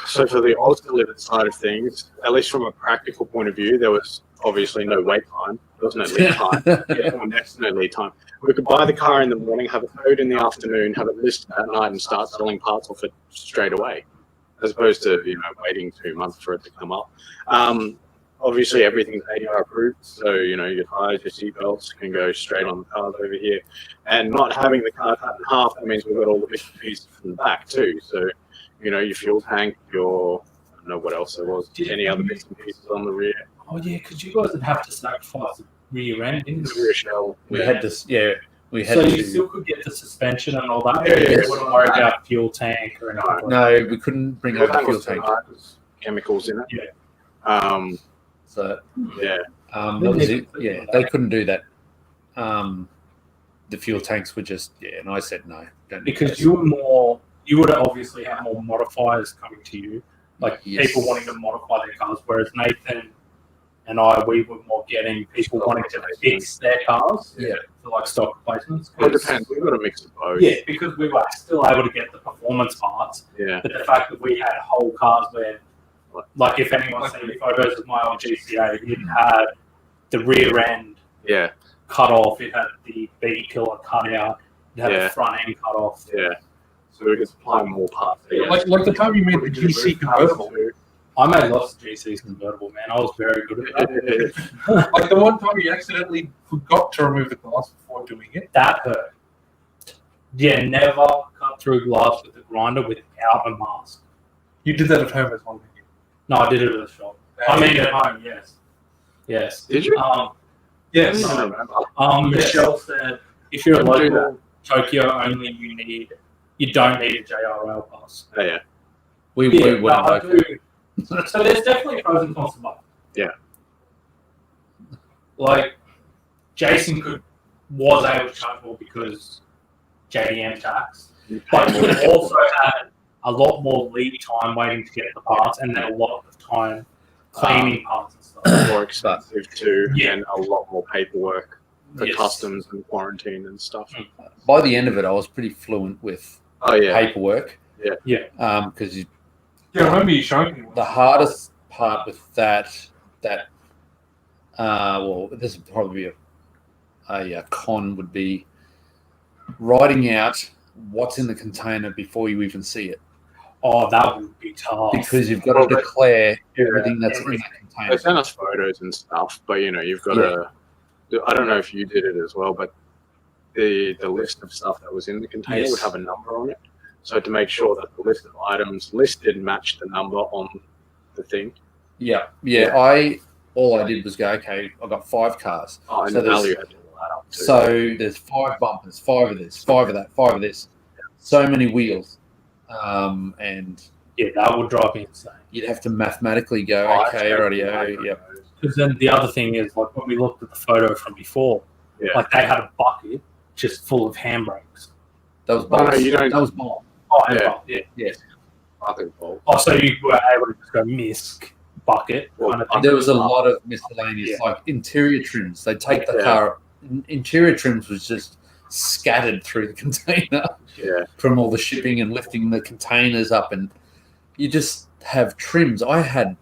So for the Oz delivered side of things, at least from a practical point of view, there was obviously no wait time. There was no lead time. Or next to no lead time. We could buy the car in the morning, have it towed in the afternoon, have it listed at night, and start selling parts off it straight away, as opposed to waiting 2 months for it to come up. Obviously, everything's ADR approved, so your tires, your seatbelts can go straight on the cars over here. And not having the car cut in half, that means we've got all the bits and pieces from the back too. So, your fuel tank, I don't know what else there was, any other bits and pieces on the rear. Oh yeah, because you guys would have to sacrifice the rear end, didn't The you? rear shell. We had this, yeah. We had So to. you still could get the suspension and all that. Yeah, You yeah. wouldn't worry about fuel tank or anything. No, we couldn't bring up the fuel tank. Chemicals in it. Yeah. So Yeah. that was it. Yeah, they couldn't do that. The fuel tanks were just and I said no. Don't do Because this. you would obviously have more modifiers coming to you, like Yes. people wanting to modify their cars, whereas Nathan and I, we were more getting people wanting to fix their cars Yeah. for like stock replacements. Well, it depends. We've got a mix of both. Yeah, because we were still able to get the performance parts, Yeah. but the fact that we had whole cars where, like if anyone's seen the photos of my old GCA, it had the rear end Yeah. cut off, it had the B pillar cut out, it had Yeah. the front end cut off. Yeah. So we can supply more parts. Like the time you made the GC convertible. I made lots of GCs convertible, man. I was very good at that. Like the one time you accidentally forgot to remove the glass before doing it. That hurt. Yeah, never cut through glass with a grinder without a mask. You did that at home as well, didn't you? No, I did it at the shop. I mean at home, yes. Yes. Did you? Yes. I don't remember. Michelle said if you're a Don't do local Tokyo only, you don't need a JRL pass. Oh, yeah. we Yeah, went no, I local. do. So there's definitely pros and cons to both. Yeah. Like Jason was able to charge more because JDM tax, but you also had a lot more lead time waiting to get the parts, and then a lot of time cleaning parts and stuff. More expensive too, Yeah. and a lot more paperwork for Yes. customs and quarantine and stuff. By the end of it, I was pretty fluent with Oh yeah. paperwork. Yeah. Yeah. Because Yeah, I remember you showing me one. the hardest part with that well, this would probably be a con would be writing out what's in the container before you even see it, Oh, that would be tough. because you've got Well, to but- declare everything that's in the They container. sent us photos and stuff, but you've got to. I don't know if you did it as well, but the list of stuff that was in the container would Yes. have a number on it. So to make sure that the list of items listed matched the number on the thing. Yeah. All I did was go, okay, I've got 5 cars. Oh, and So the there's- value had to add up too. So there's 5 bumpers, 5 of this, 5 of that, 5 of this. So many wheels. And Yeah, that would drive me insane. you'd have to mathematically go, Oh, okay, rightio, yep. Because then the other thing is, like when we looked at the photo from before, Yeah. like they had a bucket just full of handbrakes. That was Oh, no, bolts. you don't- That was bolt. Oh, Yeah. yeah. Fucking fault. Oh, so you were able to just go misc bucket Well, kind of thing. There was a lot of miscellaneous, Yeah. like interior trims. They take the Yeah. car. Interior trims was just scattered through the container Yeah. from all the shipping and lifting the containers up, and you just have trims. I had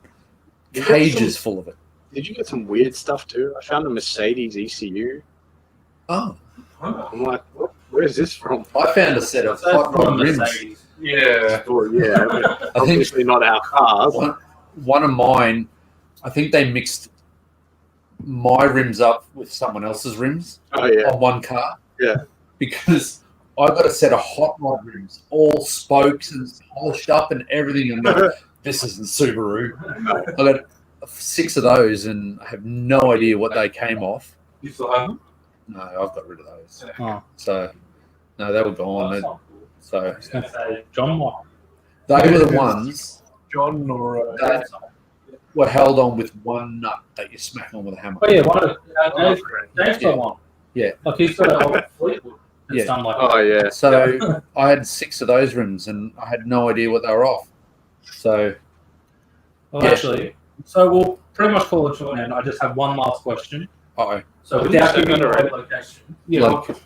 You got cages full of it. Did you get some weird stuff too? I found a Mercedes ECU. Oh, I'm like, what? Where's this from? I found a set of That's hot rod from rims. Mercedes. Yeah. Oh, yeah, but I think obviously not our cars. one of mine, I think they mixed my rims up with someone else's rims Oh yeah, on one car. Yeah. Because I got a set of hot rod rims, all spokes and polished up and everything. And I'm like, this isn't Subaru. I got 6 of those, and I have no idea what they came off. You still have them? No, I've got rid of those. Oh, So, no, they were that's gone. not cool. So, I was going to say, John Moore. they were the ones John or that were held on with one nut that you smack on with a hammer. Oh, yeah, one of Dave's got Yeah. one. Yeah. Like he's got a whole Fleetwood. It's Yeah. done like oh yeah. So I had 6 of those rims, and I had no idea what they were off. So, Well, Yeah. actually, so we'll pretty much call it short, and I just have one last question. Uh-oh. So Didn't without you say giving that away already? location, yeah. Like-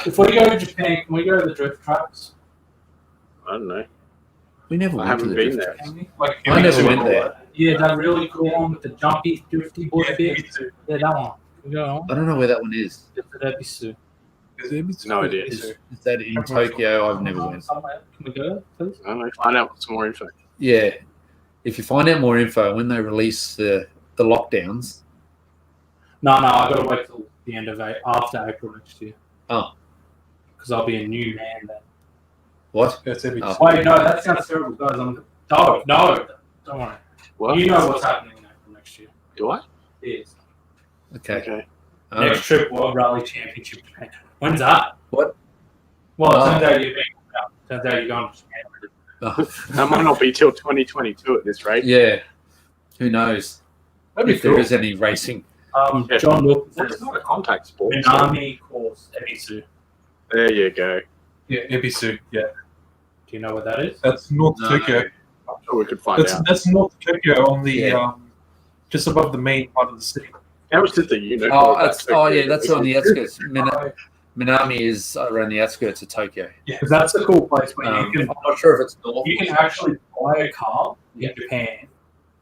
If we go to Japan, can we go to the drift tracks? I don't know. We never I went to haven't the been drift there. track. Can we? Like, I never Ebisu went and all there. that. yeah, that really cool one with the jumpy, drifty boy Yeah, bit. Ebisu. Yeah, that one. Can we go on? I don't know where that one is. Just at Ebisu. Is it Ebisu? No idea. Is that in Tokyo? I've never went. Somewhere. Can we go, please? I don't know. Find out some more info. Yeah. If you find out more info when they release the lockdowns, No, I got to wait till the end of after April next year. Oh. Because I'll be a new man then. what? That's Ebisu. Oh. Wait, no, that sounds terrible, guys. No, don't worry. What? You know what's happening in April next year. Do I? Yes. Okay. Okay. Next trip, World Rally Championship. Japan. When's that? What? Well, Oh. turns out you're going to Japan. That might not be till 2022 at this rate. Yeah. Who knows That'd be if there cool. is any racing? Yeah. John Wilson That's says not a contact sport. so- Minami course Ebisu. There you go. Yeah, Ebisu. Yeah, Do you know what that is? that's North No. Tokyo. I'm sure we could find out. That's North Tokyo on the Yeah. just above the main part of the city. How much did the unit? That's on the outskirts. Minami is around the outskirts of Tokyo. Because that's a cool place where I'm you can not sure if it's north. you can actually buy a car in Japan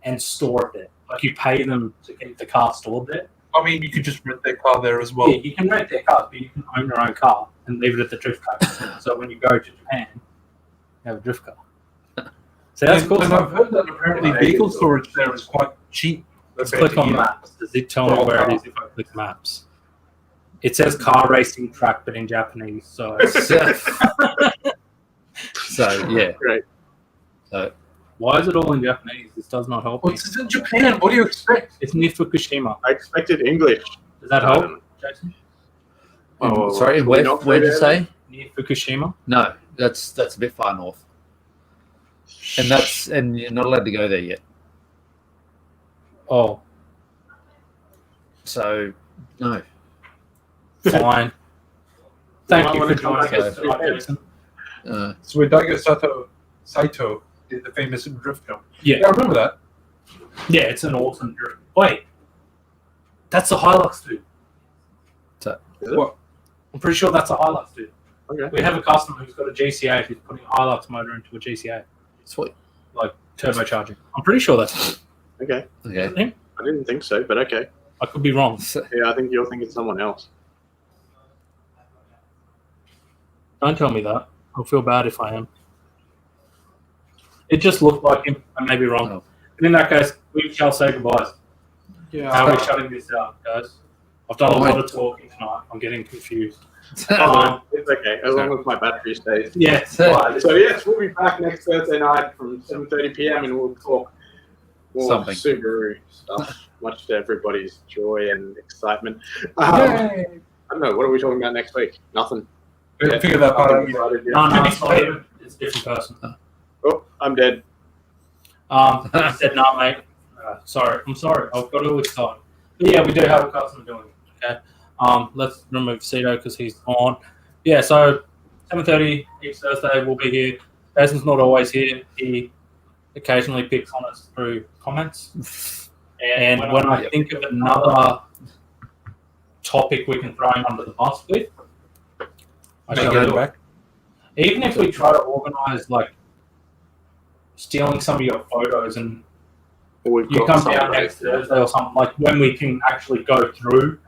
and store it there. Like you pay them to get the car stored there. I mean, you could just rent their car there as well. Yeah, you can rent their cars, but you can own your own car and leave it at the drift track. So when you go to Japan, you have a drift car. So that's cool. And I've heard that apparently vehicle storage there is quite cheap. Let's click on maps. Does it tell me where it is if I click maps? It says car racing track, but in Japanese. So So yeah. Great. So why is it all in Japanese? This does not help Well, me. it's in Japan. What do you expect? It's near Fukushima. I expected English. Does that I help, don't know. Jason? Oh, sorry, can we where not did go you there? say? Near Fukushima? No, that's a bit far north, and you're not allowed to go there yet. Oh, So no. fine. Thank Well, you I for wanna come joining back us as tonight, Jason. Suedaga Saito did the famous drift film. Yeah. I remember that. Yeah, it's an awesome drift. Wait, that's a Hilux dude. Is it? What? I'm pretty sure that's a Hilux dude. Okay. We have a customer who's got a GCA who's putting a Hilux motor into a GCA, Sweet. like turbocharging. I'm pretty sure that's Okay. Okay. him. I didn't think so, but okay. I could be wrong. So, Yeah, I think you're thinking someone else. Don't tell me that. I'll feel bad if I am. It just looked like him. I may be wrong. Oh. But in that case, we shall say goodbyes. Yeah. How are we shutting this out, guys? I've done a lot of talking tonight. I'm getting confused. It's okay, as long as my battery stays. Yes. So yes, we'll be back next Thursday night from 7:30 p.m. and we'll talk more Something. Subaru stuff, much to everybody's joy and excitement. Yay. I don't know. What are we talking about next week? Nothing. We haven't figured that part out yet. Nothing decided yet. No, it's not even. It's a different person. Oh, I'm dead. He said, "No, mate. Sorry. I'm sorry. I've got all excited." But yeah, we do have a customer doing it. Okay. Let's remove Cito because he's on. Yeah. So 7:30 each Thursday we'll be here. Jason's not always here. He occasionally picks on us through comments. And when I think of another topic we can throw him under the bus with, I shall Go do it. back. Even if we try to organise like stealing some of your photos and We've you got come some down race next there. Thursday or something, like when we can actually go through,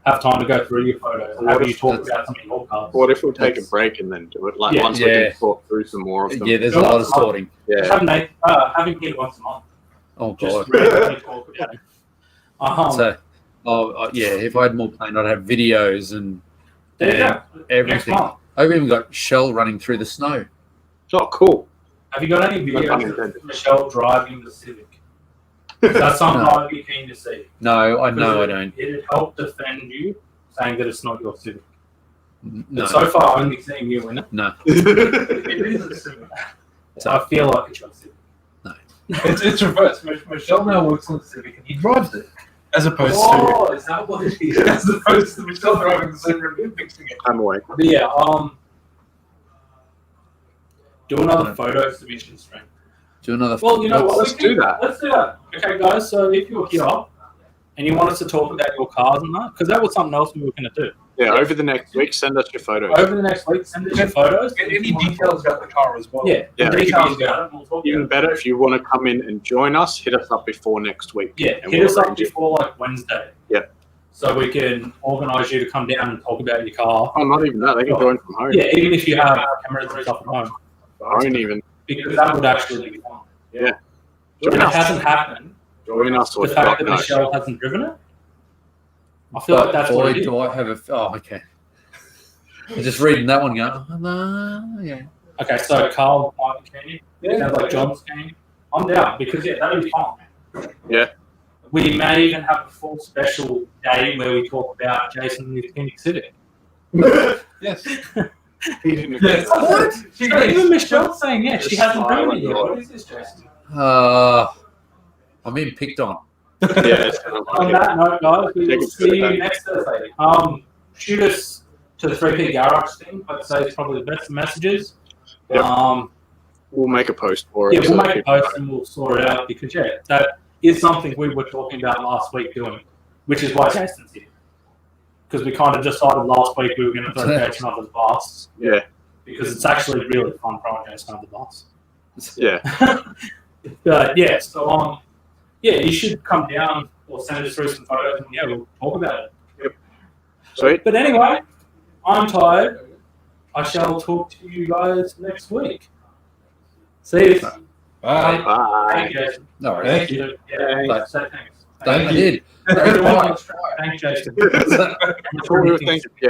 have time to go through your photos and have you talk about some of your cars. What if we take a That's- break and then do it? Like Yeah. once we Yeah. can talk through some more of them. yeah, there's a lot of sorting. Yeah. Have him here once a month. Oh Just god. randomly talk about it. So, yeah, if I had more planned, I'd have videos and There you go. Next everything. month. I've even got Shell running through the snow. Oh, cool. Have you got any No pun videos intended. of Michelle driving the Civic? That's something No. I'd be keen to see. No, I don't. It'd help defend you, saying that it's not your Civic. No, But so far, I'm only seeing you in it. no. It is a Civic. So I feel like it's your Civic. It's reversed. Michelle now works on the Civic and he drives it. As opposed Oh, is that what it to is? as opposed to Michelle driving the Civic and fixing it. I'm awake. But yeah, do another photo submission stream. Do another. Well, you know what? Let's do that. Let's do that. Okay, guys. So if you're here and you want us to talk about your cars and that, because that was something else we were going to do. Yeah, over the next week, send us your photos. Over the next week, send us your photos. Get any details about the car as well. Yeah, Yeah. details about it. We'll talk Even about better, if you want to come in and join us, hit us up before next week. it. Yeah, and hit we'll us up arrange it. before like Wednesday. Yeah. So we can organise you to come down and talk about your car. Oh, not even that. They can join from home. Yeah, even if you have cameras and stuff at home, I don't even. because that would actually be fun. Yeah. If Join it us. hasn't happened, Join us or the fact fuck that no. Michelle hasn't driven it, I feel like that's boy, what it is. do I have a? Oh, okay. I'm just reading that one, going, oh, no, yeah. Okay, so Carl, Mike, Kenny, sounds like John's game. I'm down because that'll be fun. Yeah. We may even have a full special day where we talk about Jason and his Phoenix Civic. Yes. He didn't agree. Yes. What? So even Michelle's saying yes, she hasn't driven it yet. Silent What is this, Jason? I'm being picked on. Yeah. It's On that note, guys, we will see you next Thursday. Shoot us to the 3P Garage thing. I'd say it's probably the best messages. Yep. Um, We'll make a post for it. Yeah, we'll make a post and we'll sort it out because, that is something we were talking about last week doing, which is why Jason's here. Because we kind of decided last week we were going to throw Jason under the bus. Yeah. Because it's actually really fun throwing Jason under the bus. Yeah. But yeah, so you should come down or send us through some photos and we'll talk about it. Sweet. But anyway, I'm tired. I shall talk to you guys next week. See you. Bye. Bye. Thank you, Jason. No worries. Thank you. Yeah, say thanks. Thank you. Thanks, Jason. That's what we were thinking. Yeah.